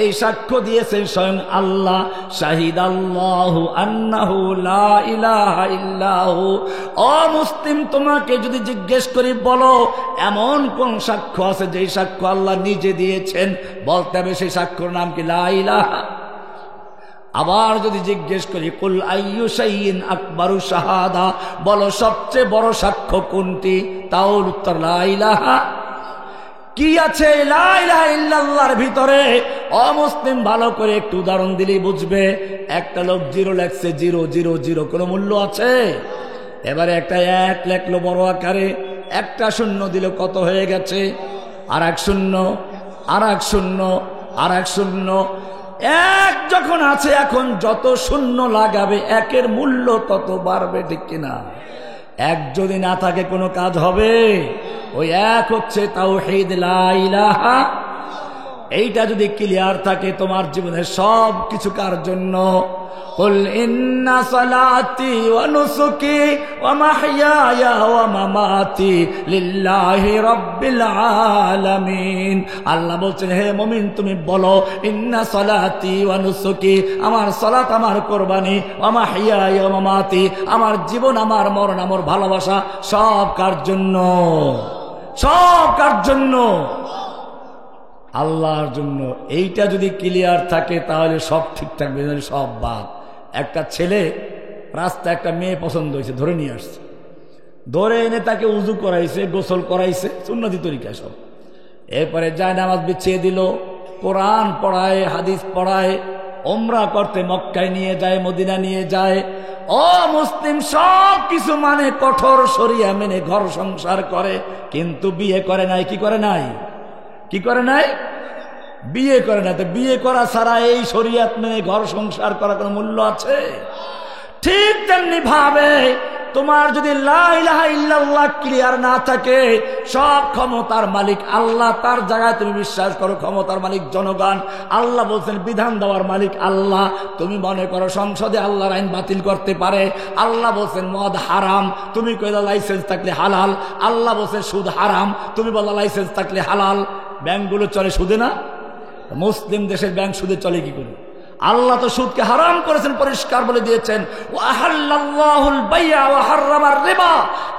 এই সাক্ষ্য দিয়েছেন স্বয়ং আল্লাহ, শাহিদাল্লাহু আন্নাহু লা ইলাহা ইল্লাহু। ও মুসলিম, তোমাকে যদি জিজ্ঞেস করি বলো এমন কোন সাক্ষ্য আছে যেই সাক্ষ্য আল্লাহ নিজে দিয়েছেন, বলতে হবে সেই সাক্ষ্যর নাম কি? লা ইলাহা। আবার যদি জিজ্ঞেস করি কুল আইয়ু শাইইন আকবারু শাহাদা, বলো সবচেয়ে বড় সাক্ষ্য কোনটি, তাও উত্তর লা ইলাহা। কি আছে লা ইলাহা ইল্লাল্লাহর ভিতরে? অমুসলিম ভালো করে একটু উদাহরণ দিলেই বুঝবে। একটা লোক জিরো লেখছে, 0 0 0, কোনো মূল্য আছে? এবারে একটা 1 লেখলো বড় আকারে, একটা শূন্য দিল, কত হয়ে গেছে? আর এক শূন্য, আর এক শূন্য, আর এক শূন্য। 1 যখন আছে, এখন যত শূন্য লাগাবে একের মূল্য তত বাড়বে, ঠিক কিনা? 1 যদি না থাকে কোনো কাজ হবে? ওই 1 হচ্ছে তাওহীদ, লা ইলাহা। এইটা যদি ক্লিয়ার থাকে তোমার জীবনের সব কিছু কার জন্য? কুল ইন্না সালাতি ওয়া নুসুকি ওয়া মাহইয়ায়া ওয়া মামাতি লিল্লাহি রাব্বিল আলামিন। আল্লাহ বলছেন হে মুমিন তুমি বলো ইন্না সালাতি ওয়া নুসুকি, আমার সালাত, আমার কুরবানি, ওয়া মাহইয়ায়া ওয়া মামাতি, আমার জীবন, আমার মরণ, আমার ভালোবাসা সব কার জন্য? সব কার জন্য? আল্লাহর জন্য। এইটা যদি ক্লিয়ার থাকে তাহলে সব ঠিক থাকবে, সব বাদ। একটা ছেলে রাস্তা একটা মেয়ে পছন্দ হয়েছে, ধরে নিয়ে আসছে, ধরে এনে তাকে উজু করাইছে, গোসল করাইছে, সুন্নতি তরিকা সব। এরপরে যায় নামাজ বিছিয়ে দিল, কোরআন পড়ায়, হাদিস পড়ায়, উমরা করতে মক্কায় নিয়ে যায়, মদিনা নিয়ে যায়। ও মুসলিম সব কিছু মানে কঠোর শরিয়া মেনে ঘর সংসার করে, কিন্তু বিয়ে করে নাই। কি করে নাই? কি করে নাই? বিয়ে করে না। তো বিয়ে করা ছাড়া এই শরিয়াত মেনে ঘর সংসার করার কোনো মূল্য আছে? ঠিক তেমনি ভাবে তোমার যদি লা ইলাহা ইল্লাল্লাহ ক্লিয়ার না থাকে, সব ক্ষমতার মালিক আল্লাহ, তার জায়গায় তুমি বিশ্বাস করো ক্ষমতার মালিক জনগণ। আল্লাহ বলছেন বিধান দেওয়ার মালিক আল্লাহ। তুমি মনে করো সংসদে আল্লাহর আইন বাতিল করতে পারে। আল্লাহ বলছেন মদ হারাম, তুমি কইলা লাইসেন্স থাকলে হালাল। আল্লাহ বলছেন সুদ হারাম, তুমি বললা লাইসেন্স থাকলে হালাল। ব্যাংকগুলো চলে সুদে না? মুসলিম দেশের ব্যাংক সুদে চলে কি করে? আল্লাহ তো সুদকে হারাম করেছেন, পরিষ্কার বলে দিয়েছেন ওয়াহাল্লাল্লাহুল বাই'a ওয়া হাররামার রিবা।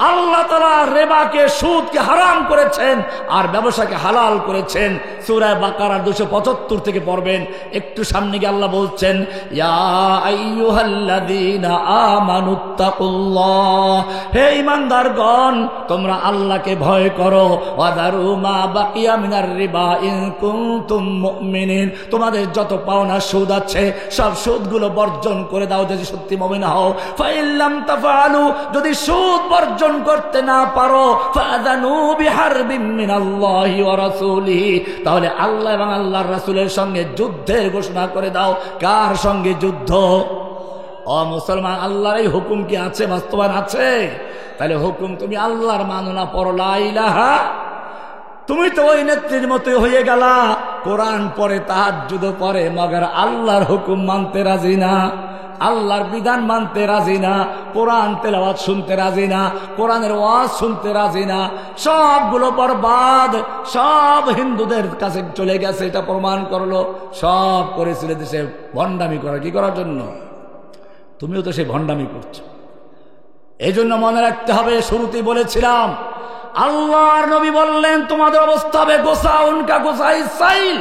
আল্লাহ তাআলা রিবাকে, সুদকে হারাম করেছেন আর ব্যবসাকে হালাল করেছেন। সূরা বাকারা 275 থেকে পড়বেন। একটু সামনে গিয়ে আল্লাহ বলছেন ইয়া আইয়ুহাল্লাযীনা আমানুত্তাকুল্লাহ, হে ঈমানদারগণ তোমরা আল্লাহকে ভয় করো। ওয়াদারু মা বাকিয়া মিনার রিবা ইন কুনতুম মুমিনিন, তোমাদের যত পাওনা সুদ আছে সব সুদগুলো বর্জন করে দাও যদি সত্যি মুমিন হও। ফাইল্লাম তাফআলু, যদি সুদ বর্জন করতে না পারো, ফাযানু বিহারবিম মিনাল্লাহি ওয়া রাসূলিহি, তাহলে আল্লাহ এবং আল্লাহর রাসূলের সঙ্গে যুদ্ধের ঘোষণা করে দাও। কার সঙ্গে যুদ্ধ? ও মুসলমান, আল্লাহর এই হুকুম কি আছে? বাস্তবায়ন আছে? তাহলে হুকুম তুমি আল্লাহর মানো না, পড়ো লা ইলাহা। তুমি তো ওই নেত্রীর মতোই হয়ে গেলা, কোরআন পড়ে তাহাজ্জুদ পড়ে, মগর আল্লাহর হুকুম মানতে রাজি না, আল্লাহর বিধান মানতে রাজি না, কোরআন তেলাওয়াত শুনতে রাজি না, কোরআনের ওয়াজ শুনতে রাজি না। সবগুলো বরবাদ, সব হিন্দুদের কাছে চলে গেছে। এটা প্রমাণ করলো সব করেছিল দেশে ভণ্ডামি করা। কি করার জন্য? তুমিও তো সেই ভণ্ডামি করছো। এই জন্য মনে রাখতে হবে, শুরুতেই বলেছিলাম আল্লাহর নবী বললেন তোমাদের অবস্থা হবে গোসাউন কা গোসাই সাইল,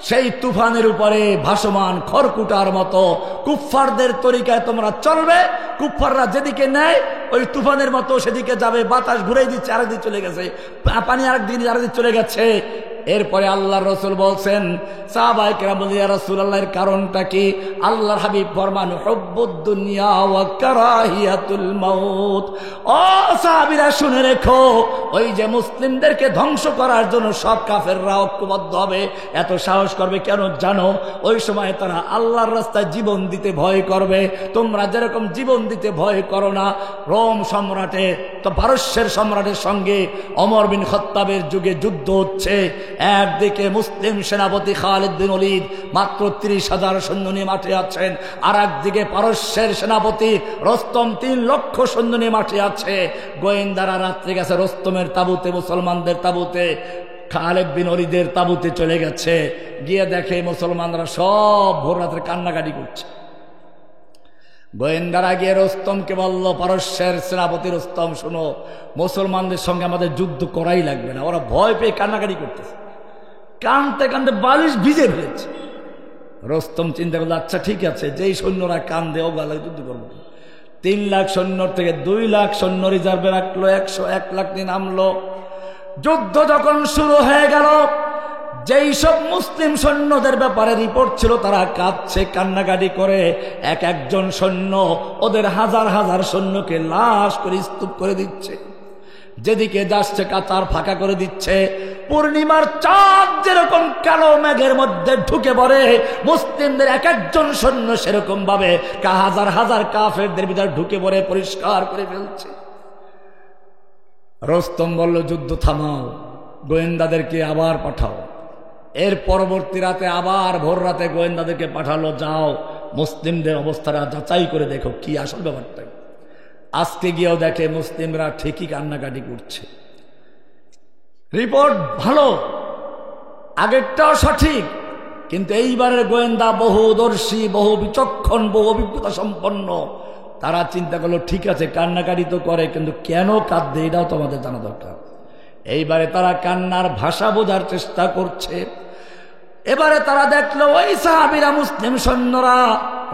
সেই তুফানের উপরে ভাসমান খড়কুটার মতো। কুফফারদের তরিকায় তোমরা চলবে, কুফফাররা যেদিকে নেয় ওই তুফানের মতো সেদিকে যাবে। বাতাস ঘুরে দিচ্ছে, আরেকদিন চলে গেছে, পানি আরেকদিন চলে গেছে। এরপরে আল্লাহর রাসূল বলছেন, সাহাবায়ে কেরাম বলেন ইয়া রাসূলুল্লাহ, এর কারণটা কি? আল্লাহর হাবিব ফরমান হুব্বুদ দুনিয়া ওয়া কারাহিয়াতুল মাউত। ও সাহাবীরা শুনে রেখো, ওই যে মুসলিমদেরকে ধ্বংস করার জন্য সব কাফেররা ঐক্যবদ্ধ হবে, এত সাহস করবে কেন জানো? ওই সময় তারা আল্লাহর রাস্তায় জীবন দিতে ভয় করবে। তোমরা যেরকম জীবন দিতে ভয় করো না, রোম সম্রাটের তো পারস্যের সম্রাটের সঙ্গে ওমর বিন খাত্তাবের যুগে যুদ্ধ হচ্ছে। একদিকে মুসলিম সেনাপতি খালিদ বিন ওলীদ মাত্র 30,000 সৈন্য নিয়ে মাঠে আছেন, আর একদিকে পারস্যের সেনাপতি রস্তম 3 লক্ষ সৈন্য নিয়ে মাঠে আছে। গোয়েন্দারা রাত্রে গেছে রস্তমের তাবুতে, মুসলমানদের তাবুতে, খালিদ বিন ওলীদের তাবুতে চলে গেছে। গিয়ে দেখে মুসলমানরা সব ভোর রাত্রে কান্নাকাটি করছে। গোয়েন্দারা গিয়ে রস্তমকে বলল, পারস্যের সেনাপতি রস্তম, শোনো, মুসলমানদের সঙ্গে আমাদের যুদ্ধ করাই লাগবে না। ওরা ভয় পেয়ে কান্নাকাটি করতেছে, কানতে কানতে বালিশ ভিজে ফেলেছে। রস্তম চিন্তা করলো, আচ্ছা ঠিক আছে, যেই সৈন্যরা কান্দে ও গালে যুদ্ধ করবো। 3 লাখ সৈন্যর থেকে 2 লাখ সৈন্য রিজার্ভে রাখলো, 101 লাখ নিয়ে নামলো। যুদ্ধ যখন শুরু হয়ে গেল, যেই সব মুসলিম সৈন্যদের ব্যাপারে রিপোর্ট ছিল তারা কাঁদছে, কান্নাকাটি করে। একজন সৈন্য ওদের হাজার হাজার সৈন্যকে লাশ করে স্তূপ করে দিচ্ছে, যেদিকে যাচ্ছে কাতার ফাঁকা করে দিচ্ছে। পূর্ণিমার চাঁদ যেরকম কালো মেঘের মধ্যে ঢুকে পড়ে, মুসলিমদের একজন সৈন্য সেরকম ভাবে হাজার হাজার কাফেরদের ভিতরে ঢুকে পড়ে পরিষ্কার করে ফেলছে। রস্তম বলল, যুদ্ধ থামাও, গোয়েন্দাদেরকে আবার পাঠাও। এর পরবর্তী রাতে আবার ভোর রাতে গোয়েন্দাদেরকে পাঠালো, যাও মুসলিমদের অবস্থাটা যাচাই করে দেখো কি আসল ব্যাপারটা। আজকে গিয়েও দেখে মুসলিমরা ঠিকই কান্নাকাটি করছে। রিপোর্ট ভালো, আগেরটাও সঠিক, কিন্তু এইবারের গোয়েন্দা বহুদর্শী, বহু বিচক্ষণ, বহু অভিজ্ঞতা সম্পন্ন। তারা চিন্তা করলো, ঠিক আছে কান্নাকাটি তো করে, কিন্তু কেন কাঁদবে এটাও তো আমাদের জানা দরকার। এইবারে তারা কান্নার ভাষা বোঝার চেষ্টা করছে। এবারে তারা দেখলো ওই সাহাবীরা, মুসলিম সৈন্যরা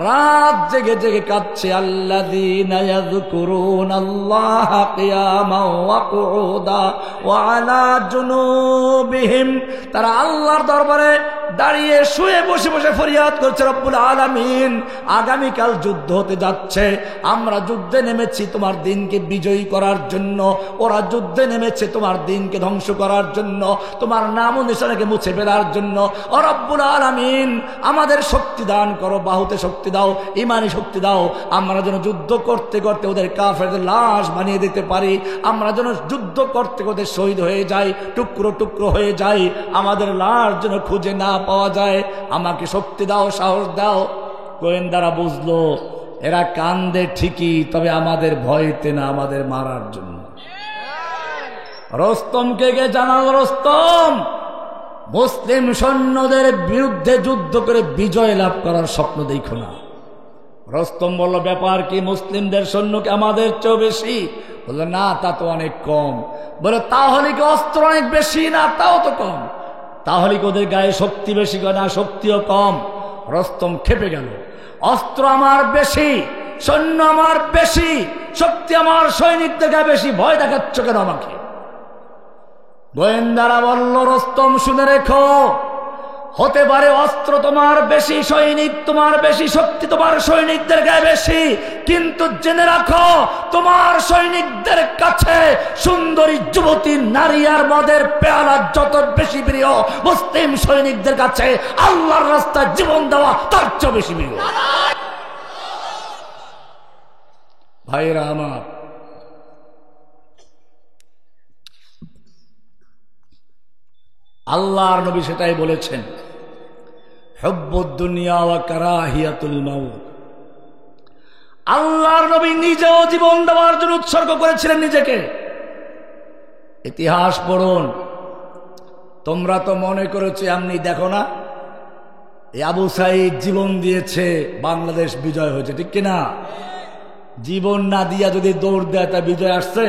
রাত জেগে জেগে কাঁদছে। আল্লাযীনা ইয়াযকুরুনাল্লাহা কিয়ামান ওয়া কুউদা ওয়া আলা জুনুবিহিম, তারা আল্লাহর দরবারে দাঁড়িয়ে শুয়ে বসে বসে ফরিয়াদ করছে, রব্বুল আলামিন আগামীকাল যুদ্ধ হতে যাচ্ছে, আমরা যুদ্ধে নেমেছি তোমার দিনকে বিজয়ী করার জন্য, ওরা যুদ্ধে নেমেছে তোমার দিনকে ধ্বংস করার জন্য, তোমার নাম ও নিশানাকে মুছে ফেলার জন্য। ও রব্বুল আলামিন আমাদের শক্তি দান করো, বাহুতে শক্তি দাও, ইমানি শক্তি দাও, আমরা যেন যুদ্ধ করতে করতে ওদের কাফেরদের লাশ বানিয়ে দিতে পারি, আমরা যেন যুদ্ধ করতে করতে শহীদ হয়ে যাই, টুকরো টুকরো হয়ে যাই, আমাদের লাশ যেন খুঁজে না পাওয়া যায়। আমাকে শক্তি দাও, সাহস দাও। গোয়েন্দারা বুঝলো এরা কান্দে ঠিকই, তবে আমাদের ভয়তে না, আমাদের মারার জন্য। রস্তমকে কে জানালো, রস্তম মুসলিম সৈন্যদের বিরুদ্ধে যুদ্ধ করে বিজয় লাভ করার স্বপ্ন দেখো না। রস্তম বলল, ব্যাপার কি? মুসলিমদের সৈন্যকে আমাদের চেয়েও বেশি? বলল, না তা তো অনেক কম। বলে, তাহলে কি অস্ত্র অনেক বেশি? না তাও তো কম। তাহলে কি ওদের গায়ে শক্তি বেশি? না শক্তিও কম। রস্তম খেপে গেল, অস্ত্র আমার বেশি, সৈন্য আমার বেশি, শক্তি আমার সৈনিকদের গায়ে বেশি, ভয় দেখাচ্ছ কেন আমাকে? গোয়েন্দারা বলল, রস্তম শুনে রেখো, হতে পারে অস্ত্র তোমার বেশি, সৈনিক তোমার বেশি, শক্তি তোমার সৈনিকদের গায়ে বেশি, কিন্তু জেনে রাখো তোমার সৈনিকদের কাছে সুন্দরী যুবতী নারী আর মদের পেয়ালা যত বেশি প্রিয়, মুসলিম সৈনিকদের কাছে আল্লাহর রাস্তায় জীবন দেওয়া তার চেয়ে বেশি প্রিয়। ভাইরা আমার, আল্লাহর নবী সেটাই বলেছেন, হুব্বুদ দুনিয়া ওয়া কারাহিয়াতুল মাউত। আল্লাহর নবী নিজেও জীবন দেওয়ার জন্য উৎসর্গ করেছিলেন নিজেকে। ইতিহাস পড়ুন। তোমরা তো মনে করেছো এমনি, দেখো না এই আবু সাঈদ জীবন দিয়েছে, বাংলাদেশ বিজয় হয়েছে, ঠিক কিনা? জীবন না দিয়া যদি দৌড় দেয় তা বিজয় আসছে?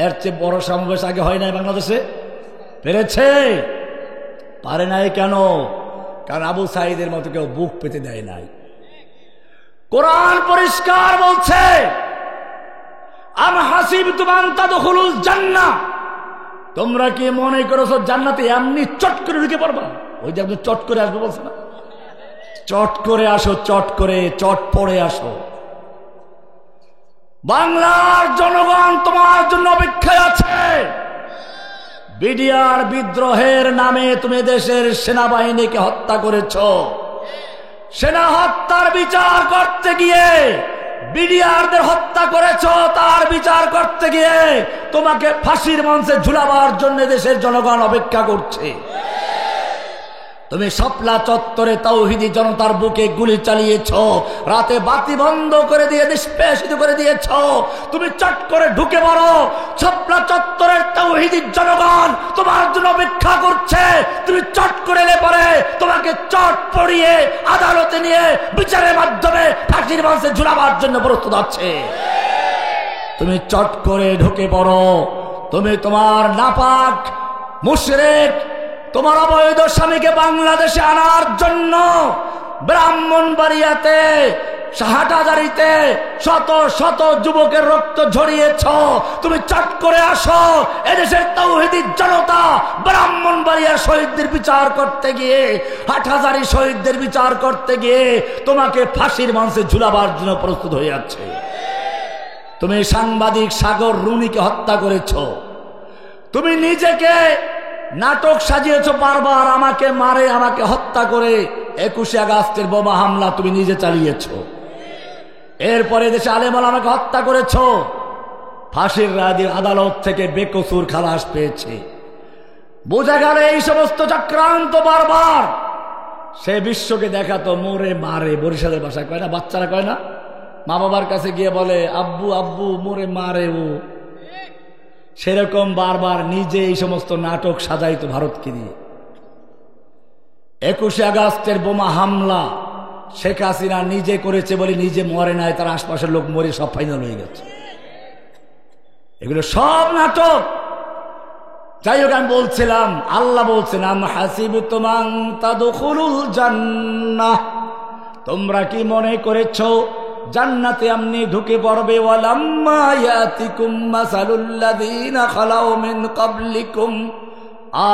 এর চেয়ে বড় সমাবেশ আগে হয় নাই বাংলাদেশে? পেরেছে? পারে নাই কেন? কারণ আবু সাঈদের মতো কেউ বুক পেতে দেয় নাই। কোরআন পরিষ্কার বলছে, আম হাসিবতুম আন তাদখুলুল জান্নাহ, তোমরা কি মনে করেছো জান্নাতে এমনি চট করে ঢুকে পড়বা? ওই যে আপনি চট করে আসবে বলছে না, চট করে আসো, চট করে, চট পড়ে আসো। বাংলার জনগণ তোমার জন্য অপেক্ষায় আছে। বিডিআর বিদ্রোহের নামে তুমি দেশের সেনাবাহিনীকে হত্যা করেছ। সেনা হত্যার বিচার করতে গিয়ে, বিডিআরদের হত্যা করেছ তার বিচার করতে গিয়ে তোমাকে ফাঁসির মঞ্চে ঝুলাবার জন্য দেশের জনগণ অপেক্ষা করছে। তুমি শাপলা চত্বরে তাওহীদি জনতার বুকে গুলি চালিয়েছ, রাতে বাতি বন্ধ করে দিয়ে নিষ্পেষিত করে দিয়েছ। তুমি চট করে ঢুকে পড়ো, শাপলা চত্বরের তাওহীদি জনগণ তোমার জন্য অপেক্ষা করছে। তুমি চট করে এলে পরে তোমাকে চট পড়িয়ে আদালতে নিয়ে বিচারের মাধ্যমে ফাঁসির মঞ্চে ঝুলাবার জন্য প্রস্তুত আছে। তুমি চট করে ঢুকে পড়ো। তুমি তোমার নাপাক মুশরিক, তোমার অবৈধ স্বামীকে বাংলাদেশে আনার জন্য ব্রাহ্মণবাড়িয়াতে, হাটহাজারীতে শত শত যুবকের রক্ত ঝরিয়েছ। তুমি চট করে আসো, এদেশের তাওহীদি জনতা ব্রাহ্মণবাড়িয়ার শহীদদের বিচার করতে গিয়ে, হাটহাজারী শহীদদের বিচার করতে গিয়ে তোমাকে ফাঁসির মঞ্চে ঝুলাবার জন্য প্রস্তুত হয়ে যাচ্ছে। তুমি সাংবাদিক সাগর রুনিকে হত্যা করেছ। তুমি নিজেকে নাটক সাজিয়েছ, বারবার আমাকে মারে, আমাকে হত্যা করে 21শে আগস্টের বোমা হামলা তুমি নিজে চালিয়েছ। এরপরে দেশে আলেম ওলামাকে হত্যা করেছ। ফাঁসির রায় দিয়ে আদালত থেকে বেকসুর খালাস পেয়েছে। বোঝা গেল এই সমস্ত চক্রান্ত বারবার সে বিশ্বকে দেখাতো মোরে মারে। বরিশালের ভাষায় কয় না, বাচ্চারা কয় না, মা বাবার কাছে গিয়ে বলে আব্বু আব্বু মোরে মারে ও। সেরকম বারবার নিজে এই সমস্ত নাটক সাজাইতো ভারতকে দিয়ে। 21শে আগস্টের বোমা হামলা শেখ হাসিনা নিজে করেছে বলে নিজে মরে নাই, তার আশপাশের লোক মরে সব ফাইনাল হয়ে গেছে। এগুলো সব নাটক। যাই হোক, আমি বলছিলাম, আল্লাহ বলছেন আম হাসিবতুম আন তাদখুলুল জান্নাহ, তোমরা কি মনে করেছো জান্নাতে আমনি ঢুকে পড়বে? ওয়ালাম্মা ইয়াতিকুম মাসালুল্লাযীনা খালাউ মিন ক্বাবলিকুম,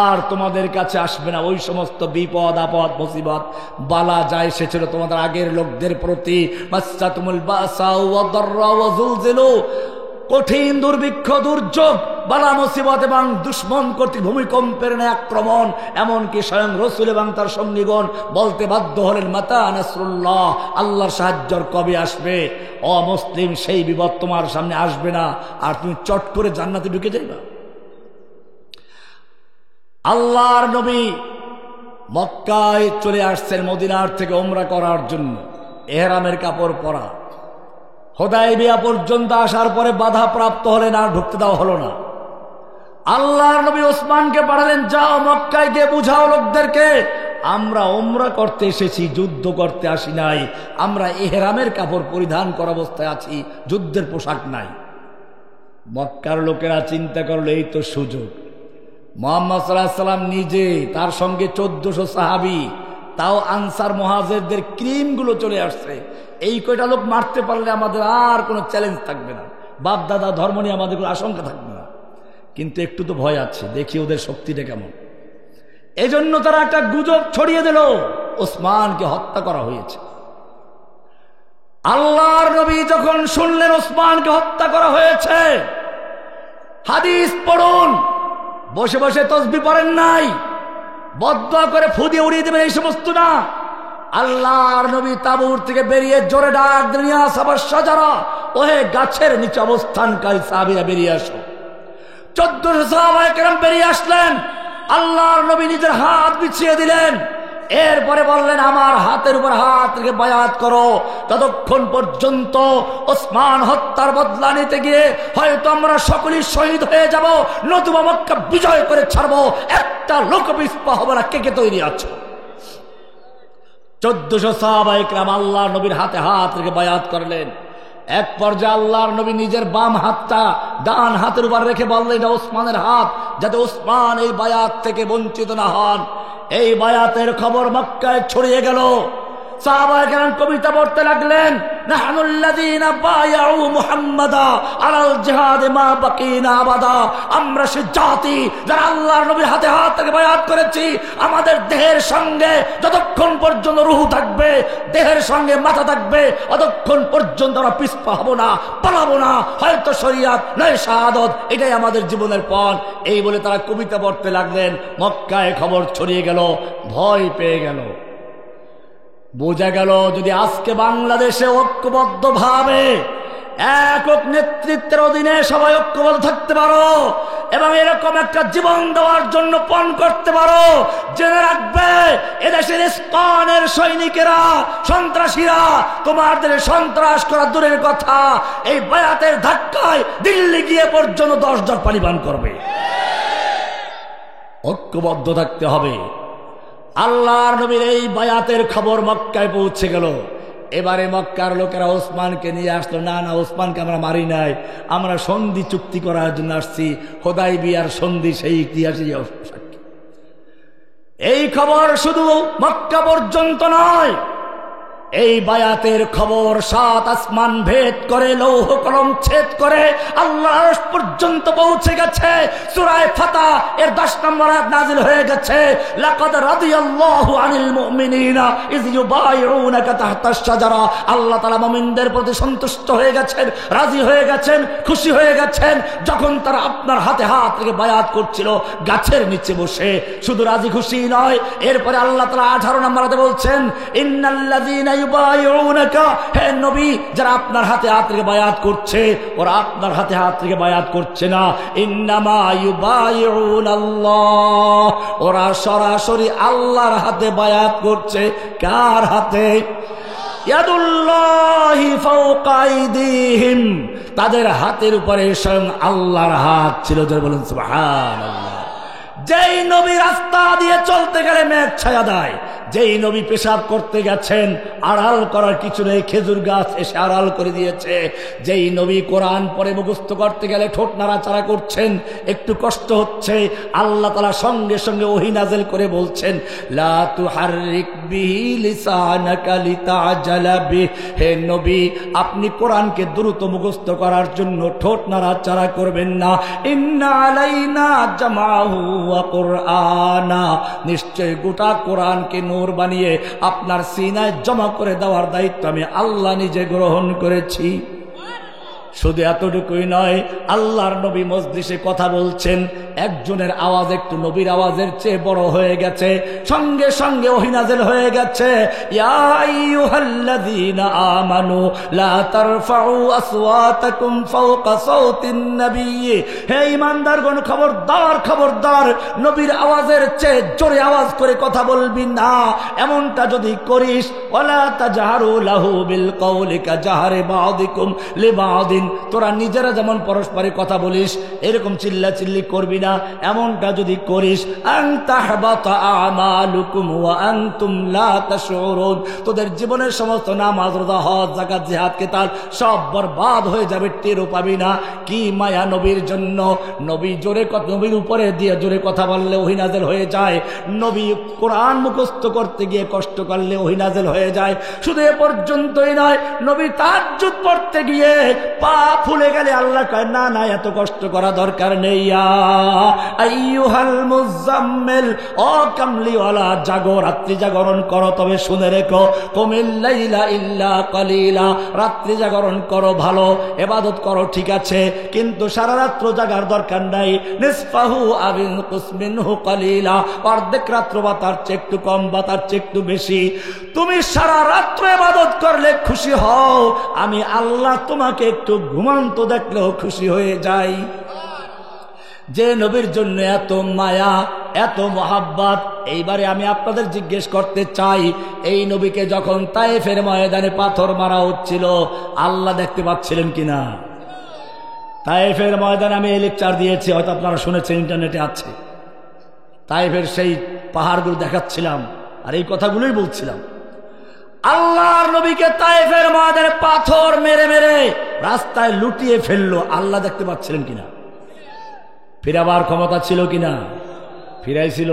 আর তোমাদের কাছে আসবে না ওই সমস্ত বিপদ আপদ মুসিবত বালা যা এসেছিল তোমাদের আগের লোকদের প্রতি। মাসাতুমুল বাসা ওয়া দাররা ওয়া যুলজিলু, কঠিন দুর্ভিক্ষ দুর্যোগ বালা মুসিবত এবং দুশমন কর্তৃক ভূমিকম্পের ন্যায় আক্রমণ, এমনকি স্বয়ং রাসূল এবং তার সঙ্গীগণ বলতে বাধ্য হলেন মাতা নাসরুল্লাহ, আল্লাহর সাহায্য কবে আসবে? অমুসলিম, সেই বিপদ তোমার সামনে আসবে না, আর তুমি চট করে জান্নাতে ঢুকে যাইবা। আল্লাহর নবী মক্কায় চলে আসছেন মদিনার থেকে উমরা করার জন্য, ইহরামের কাপড় পরা। হুদায়বিয়া পর্যন্ত আসার পরে বাধা প্রাপ্ত হলেন, আর ঢুকতে দেওয়া হলো না। আল্লাহর নবী ওসমানকে পাঠালেন, যাও মক্কায় গিয়ে বুঝাও লোকদেরকে আমরা উমরা করতে এসেছি, যুদ্ধ করতে আসি নাই, আমরা ইহরামের কাপড় পরিধান করা অবস্থায় আছি, যুদ্ধের পোশাক নাই। মক্কার লোকেরা চিন্তা করলো এই তো সুযোগ। মুহাম্মদ সাল্লাল্লাহু আলাইহি সাল্লাম নিজে, তার সঙ্গে 1400 সাহাবী, তাও আনসার মুহাজিরদের ক্রিমগুলো চলে আসছে। এই কয়টা লোক মারতে পারলে আমাদের আর কোনো চ্যালেঞ্জ থাকবে না, বাপ দাদা ধর্ম নিয়ে আমাদের কোনো আশঙ্কা থাকবে না। কিন্তু একটু তো ভয় আছে, দেখি ওদের শক্তিটা কেমন। এজন্য তারা একটা গুজব ছড়িয়ে দিল ওসমানকে হত্যা করা হয়েছে। আল্লাহর নবী যখন শুনলেন ওসমানকে হত্যা করা হয়েছে, হাদিস পড়ুন, বসে বসে তসবিহ পড়েন নাই, বদদুয়া করে ফু দিয়ে উড়িয়ে দেবেন এই সমস্ত না। আল্লাহর নবী তাবুর থেকে বেরিয়ে জোরে ডাক দিলেন, ইয়া সাবার শাজারা, ওহে গাছের নিচে অবস্থানকারী সাহাবীরা বেরিয়ে আসো। 1400 সাহাবায়ে কেরাম বেরিয়ে আসলেন। আল্লাহর নবী নিজের হাত বিছিয়ে দিলেন, এরপরে বললেন আমার হাতের উপর হাত রেখে বায়াত করো, ততক্ষণ পর্যন্ত ওসমান হত্যার বদলা নিতে গিয়ে হয়তো আমরা সকলেই শহীদ হয়ে যাব, নতুবা মক্কা বিজয় করে ছাড়বো, একটা লোক পিছপা হবে না। কে কে তৈরি আছো? 1400 সাহাবায়ে কেরাম আল্লাহর নবীর হাতে হাত রেখে বায়াত করলেন। এক পর্যায়ে আল্লাহর নবী নিজের বাম হাতটা ডান হাতের উপর রেখে বললেন এটা ওসমানের হাত, যাতে ওসমান এই বায়াত থেকে বঞ্চিত না হন। এই বায়াতের খবর মক্কায় ছড়িয়ে গেল। সাহাবায়ে কেরাম কবিতা পড়তে লাগলেন, নাহনুল্লাযীনা বায়াউ মুহাম্মাদা আলাল জিহাদে মা বাকিনা আবাদা, আমরা সে জাতি যারা আল্লাহর নবীর হাতে হাত থেকে বায়াত করেছি, আমাদের দেহের সঙ্গে যতক্ষণ পর্যন্ত রূহ থাকবে, দেহের সঙ্গে মাথা থাকবে, ততক্ষণ পর্যন্ত আমরা পিছপা হব না, পালাবো না, হয়তো শরিয়াত নয় শাহাদাত, এটাই আমাদের জীবনের পথ। এই বলে তারা কবিতা পড়তে লাগলেন। মক্কায় খবর ছড়িয়ে গেল, ভয় পেয়ে গেল। বোঝা গেল যদি আজকে বাংলাদেশে ঐক্যবদ্ধ ভাবে একক নেতৃত্বের অধীনে সবাই ঐক্যবদ্ধ থাকতে পারো এবং এরকম একটা জীবন দেওয়ার জন্য পণ করতে পারো, জেনে রাখবে এদেশের ইসলামের সৈনিকেরা, সন্ত্রাসীরা তোমাদের সন্ত্রাস করা দূরের কথা, এই বায়াতের ধাক্কায় দিল্লি গিয়ে পর্যন্ত 10 জন পানি পান করবে। ঐক্যবদ্ধ থাকতে হবে। আল্লাহর নবীর এই বায়াতের খবর মক্কায় পৌঁছে গেল। এবারে মক্কার লোকেরা ওসমানকে নিয়ে আসলো, না না ওসমানকে আমরা মারি নাই, আমরা সন্ধি চুক্তি করার জন্য আসছি, হুদায়বিয়ার সন্ধি সেই ইতিহাসে সাক্ষী। এই খবর শুধু মক্কা পর্যন্ত নয়, এই বায়াতের খবর 7 আসমান ভেদ করে, লৌহ কলম ছেদ করে আল্লাহর আরশ পর্যন্ত পৌঁছে গেছে। সূরা ফাতহ এর 10 নম্বর আয়াত নাযিল হয়ে গেছে, লাকাদ রাদিয়াল্লাহু আনিল মুমিনিনা ইয ইউবাইউনাকা তাহতাশ শাজারা। আল্লাহ তাআলা মুমিনদের প্রতি সন্তুষ্ট হয়ে গেছেন, রাজি হয়ে গেছেন, খুশি হয়ে গেছেন যখন তারা আপনার হাতে হাত রেখে বায়াত করছিল গাছের নিচে বসে। শুধু রাজি খুশি নয়, এরপরে আল্লাহ তাআলা 18 নম্বর আয়াতে বলছেন, ইন্নাল্লাযীনা ইউবাইউনাকা, হে নবী যারা আপনার হাতে হাত রেখে বায়াত করছে, ওরা আপনার হাতে হাত রেখে বায়াত করছে না, ইন্নামা ইউবাইউনাল্লাহ, ওরা সরাসরি আল্লাহর হাতে বায়াত করছে। কার হাতে? ইয়াদুল্লাহি ফাওকা আইদিহিম, তাদের হাতের উপরে স্বয়ং আল্লাহর হাত ছিল। যারা বলেন সুবহানাল্লাহ। যেই নবী রাস্তা দিয়ে চলতে গেলে মেঘ ছায়া দেয়, যেই নবী পেশাব করতে গেছেন আড়াল করার কিছু নেই, খেজুর গাছ এসে আড়াল করে দিয়েছে। যেই নবী কোরআন পড়ে মুখস্থ করতে গেলে ঠোঁট নাড়াচাড়া করছেন, একটু কষ্ট হচ্ছে, আল্লাহ তাআলা সঙ্গে সঙ্গে ওহী নাযিল করে বলছেন লা তুহাররিক বিহি লিসানাকা লিতাআজালা বিহি, হে নবী আপনি কোরআনকে দ্রুত মুখস্থ করার জন্য ঠোঁট নাড়াচাড়া করবেন না। ইন্না আলাইনা জামাহু ওয়া কুরআনা, নিশ্চয় গোটা কোরআনকে নূর বানিয়ে আপনার সিনায় জমা করে দেওয়ার দায়িত্ব আমি আল্লাহ নিজে গ্রহণ করেছি। শুধু এতটুকুই নয়, আল্লাহর নবী মজলিসে কথা বলছেন, একজনের আওয়াজ একটু নবীর আওয়াজের চেয়ে বড় হয়ে গেছে, সঙ্গে সঙ্গে ওহী নাযিল হয়ে গেছে ইয়া আইয়ুহাল্লাযীনা আমানু লা তারফাউ আসওয়াতাকুম ফাওকা সাওতিন নবী, হে ঈমানদারগণ খবরদার খবরদার, নবীর আওয়াজের চেয়ে জোরে আওয়াজ করে কথা বলবি না। এমনটা যদি করিস ওয়ালা তাজহারু লাহু বিল কওলি কাজাহরি বা'দিকুম লিবা'দিন, তোরা নিজেরা যেমন পরস্পরে কথা বলিস এরকম চিল্লাচিল্লি করবি না। এমনটা যদি করিস আন তাহবাতা আমালুকুম ওয়া আনতুম লা তাশউরুন, তোদের জীবনের সমস্ত নামাজ রোজা হজ যাকাত জিহাদ কিতাল সব বরবাদ হয়ে যাবে, টেরও পাবি না। কি মায়া নবীর জন্য, নবী জোরে কথা, নবীর উপরে দিয়ে জোরে কথা বললে ওহী নাযিল হয়ে যায়, নবী কোরআন মুখস্থ করতে গিয়ে কষ্ট করলে ওহী নাযিল হয়ে যায়। শুধু এ পর্যন্তই নয়, নবী তাহাজ্জুদ পড়তে গিয়ে পা ফুলে গেলে আল্লাহ কয় না না এত কষ্ট করা দরকার নেই। আইয়ুহাল মুজাম্মিল, ও কামলিওয়ালা জাগো, রাত্রি জাগরণ করো, তবে শুনে রেখো কুমিল লাইলা ইল্লা কালিলা, রাত্রি জাগরণ করো, ভালো ইবাদত করো ঠিক আছে, কিন্তু সারা রাত্র জাগার দরকার নাই। নিসফাহু আবিন কুসমিনহু কালিলা, অর্ধেক রাত্র বা তার চেয়ে একটু কম বা তার চেয়ে একটু বেশি। তুমি সারা রাত্র ইবাদত করলে খুশি হও, আমি আল্লাহ তোমাকে একটু ঘুমান্ত দেখলেও খুশি হয়ে যাই। যে নবীর জন্য এত মায়া এত মহাব্বত, এইবারে আমি আপনাদের জিজ্ঞেস করতে চাই, এই নবীকে যখন তায়েফের ময়দানে পাথর মারা হচ্ছিল আল্লাহ দেখতে পাচ্ছিলেন কিনা? তায়েফের ময়দানে আমি এই লেকচার দিয়েছি, হয়তো আপনারা শুনেছেন, ইন্টারনেটে আছে। তায়েফের সেই পাহাড়গুলো দেখাচ্ছিলাম আর এই কথাগুলোই বলছিলাম। আল্লাহর নবীকে তায়েফের ময়দানে পাথর মেরে মেরে রাস্তায় লুটিয়ে ফেললো, আল্লাহ দেখতে পাচ্ছিলেন কিনা? ফিরাবার ক্ষমতা ছিল কিনা? ফিরাইছিল।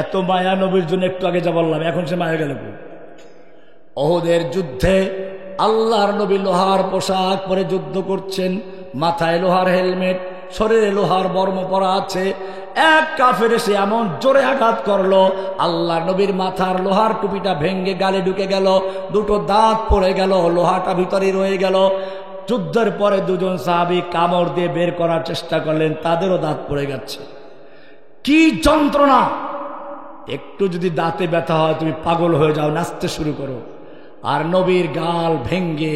এত মায়া নবীর জন্য, একটু আগে যা বললাম, এখন সে মায়া গেল। ওহুদের যুদ্ধে আল্লাহর নবী লোহার পোশাক পরে যুদ্ধ করছেন, মাথায় লোহার হেলমেট, শরীরে লোহার বর্ম পরা আছে। এক কাফের এসে এমন জোরে আঘাত করলো, আল্লাহর নবীর মাথার লোহার টুপিটা ভেঙ্গে গালে ঢুকে গেল, দুটো দাঁত পড়ে গেল, লোহাটা ভিতরে রয়ে গেল। যুদ্ধের পরে দুজন সাহাবী কামড় দিয়ে বের করার চেষ্টা করলেন, তাদেরও দাঁত পড়ে গেছে। কি যন্ত্রণা! একটু যদি দাঁতে ব্যথা হয় তুমি পাগল হয়ে যাও, নাচতে শুরু করো। আর নবীর গাল ভেঙ্গে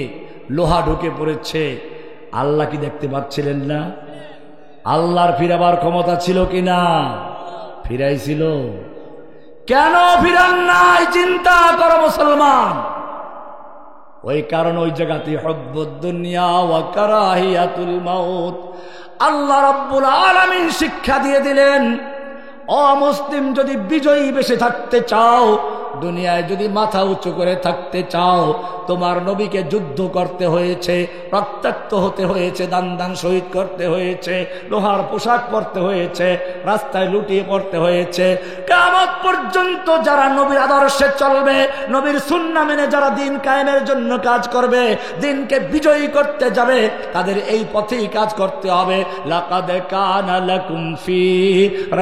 লোহা ঢুকে পড়েছে। আল্লাহ কি দেখতে পাচ্ছিলেন না? আল্লাহর ফিরাবার ক্ষমতা ছিল কিনা? ফিরাইছিল। কেন ফিরান নাই? চিন্তা করো মুসলমান। ওই কারণ ওই জায়গাতে হুব্বুদ দুনিয়া ওয়া কারাহিয়াতুল মাউত। আল্লাহ রাব্বুল আলামিন শিক্ষা দিয়ে দিলেন, অমুসলিম যদি বিজয়ী বেশে থাকতে চাও, দুনিয়ায় যদি মাথা উঁচু করে থাকতে চাও, তোমার নবীকে যুদ্ধ করতে হয়েছে, রক্তাক্ত হতে হয়েছে, দান দান শহীদ করতে হয়েছে, লোহার পোশাক পরতে হয়েছে, রাস্তায় লুটিয়ে পড়তে হয়েছে। কিয়ামত পর্যন্ত যারা নবীর আদর্শে চলবে, নবীর সুন্নাহ মেনে যারা দিন কায়েমের জন্য কাজ করবে, দিনকে বিজয়ী করতে যাবে, তাদের এই পথেই কাজ করতে হবে। লাকাদ কানা লাকুম ফি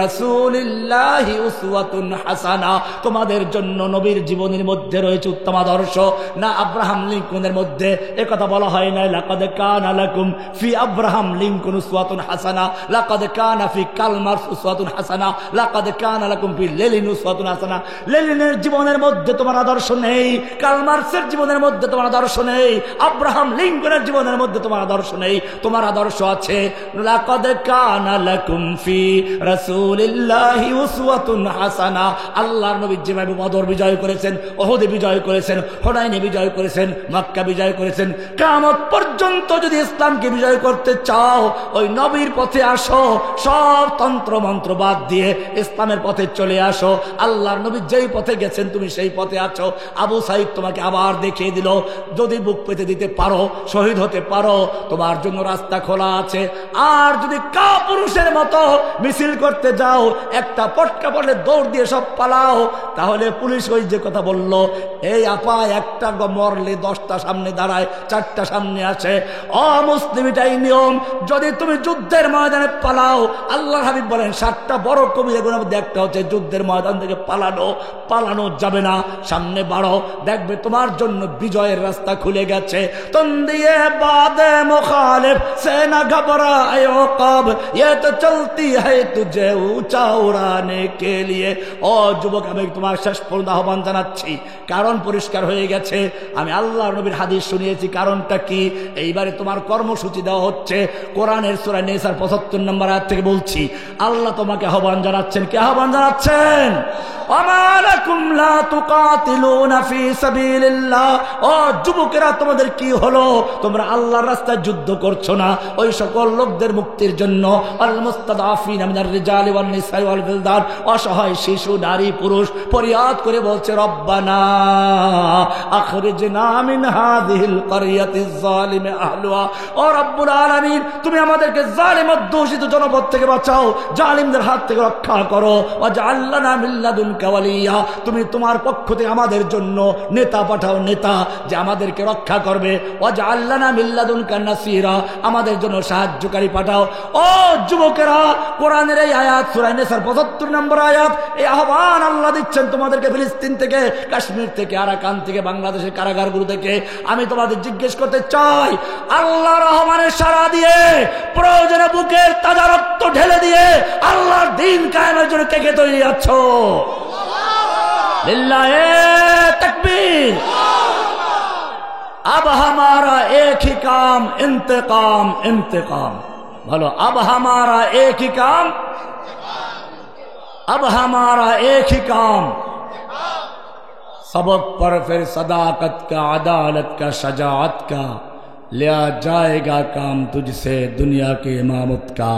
রাসূলিল্লাহি উসওয়াতুন হাসানা, তোমাদের জন্য নবীর জীবনের মধ্যে রয়েছে উত্তম আদর্শ। না আব্রাহাম লিঙ্কনের মধ্যে একথা বলা হয় না লাকাদ কানা লাকুম ফি আব্রাহাম লিঙ্কন উসওয়াতুন হাসানা, লাকাদ কানা ফি কালমার উসওয়াতুন হাসানা, লাকাদ কানা লাকুম ফি লেনিন উসওয়াতুন হাসানা। লেনিনের জীবনের মধ্যে তোমার আদর্শ নেই, কালমার্সের জীবনের মধ্যে তোমার আদর্শ নেই, আব্রাহাম লিঙ্কনের জীবনের মধ্যে তোমার আদর্শ নেই। তোমার আদর্শ আছে লাকাদ কানা লাকুম ফি রাসূলিল্লাহি উসওয়াতুন হাসানা। আল্লাহর নবী যেভাবে বদর বিজয় করেছেন, ওহুদে বিজয় করেছেন, হুনাইনে বিজয় করেছেন, মক্কা বিজয় করেছেন। কিয়ামত পর্যন্ত যদি ইসলামকে বিজয় করতে চাও, ওই নবীর পথে আসো, সব তন্ত্র মন্ত্র বাদ দিয়ে ইসলামের পথে চলে আসো। আল্লাহর নবী যেই পথে গেছেন তুমি সেই পথে আছো। আবু সাইদ তোমাকে আবার দেখিয়ে দিল, যদি বুক পেতে দিতে পারো, শহীদ হতে পারো, তোমার জন্য রাস্তা খোলা আছে। আর যদি কাপুরুষের মতো মিছিল করতে যাও, একটা পটকা পড়লে দৌড় দিয়ে সব পালাও, তাহলে পুলিশ ওই যে কথা বলল, এই আপা একটা মরলে 10টা সামনে দাঁড়ায়, 4টা সামনে আসে। অমুসলিম এটাই নিয়ম। যদি তুমি যুদ্ধের ময়দানে পালাও, আল্লাহর হাবিব বলেন 7টা বড় কবিরা গুনাহের মধ্যে একটা হচ্ছে যুদ্ধের ময়দান থেকে পালানো। পালানো যাবে না, সামনে বাড়ো, দেখবে তোমার জন্য বিজয়ের রাস্তা খুলে গেছে। তন্দিয়ে বাদে মুখালিফ সে না ঘবরায়ে কব, ये तो चलती है तुझे ऊंचा उड़ाने के लिए। ও যুবক, আমি তোমার শেষ পর্যন্ত আহ্বান জানাচ্ছি, কারণ পরিষ্কার হয়ে গেছে। আমি আল্লাহর নবীর হাদিস শুনিয়েছি, কারণটা কি? এইবারে তোমার কর্মসূচি দেওয়া হচ্ছে। কোরআনের সূরা নিসার 75 নম্বর আয়াত থেকে বলছি, আল্লাহ তোমাকে আহ্বান জানাচ্ছেন। কি আহ্বান জানাচ্ছেন? ওমা লাকুম লা তুকাতিলুনা ফি সাবিলিল্লাহ। ও যুবকেরা, তোমাদের কি হলো? তোমরা আল্লাহর রাস্তায় যুদ্ধ করছো না ওই সকল লোকদের মুক্তির জন্য। আল মুস্তাদাফিনা মিনার রিজালি ওয়ান নিসাই ওয়াল বিলদান, অসহায় শিশু, নারী, পুরুষ ফরিয়াদ করে বলছে, রব্বানা আখরিজনা মিন হাযিহিল ক্বরিয়াতিজ যালিমি আহলুহা। ও রব্বুল আলামিন, তুমি আমাদেরকে জালিম অধ্যুষিত জনপদ থেকে বাঁচাও, জালিমদের হাত থেকে রক্ষা করো। ওয়াজআল লানা মিন লাদুনকা ওয়ালিয়্যা, তুমি তোমার পক্ষ থেকে আমাদের জন্য নেতা পাঠাও, নেতা যে আমাদেরকে রক্ষা করবে। ওয়াজআল লানা মিন লাদুনকা নাসীরা, আমাদের জন্য সাহায্যকারী পাঠাও। ও যুবকেরা, কোরআনের এই আয়াত সূরা নিসার 75 নম্বর আয়াত, এই আহ্বান আল্লাহ দিচ্ছেন তোমাদেরকে ফিলিস্তিন থেকে, কাশ্মীর থেকে, আরাকান থেকে, বাংলাদেশের কারাগারগুলো থেকে। আমি তোমাদের জিজ্ঞেস করতে চাই, আল্লাহ রহমানের সাড়া দিয়ে, প্রয়োজনে বুকের তাজা রক্ত ঢেলে দিয়ে আল্লাহর দ্বীন কায়েমের জন্য কে কে তৈরি আছো? লিল্লাহে তাকবীর। अब हमारा एक ही काम इंतकाम, इंतकाम बोलो। अब हमारा एक ही काम, अब हमारा एक ही काम, सबक पर फिर सदाकत का, अदालत का, शजाअत का, लिया जाएगा काम तुझसे दुनिया की इमामत का।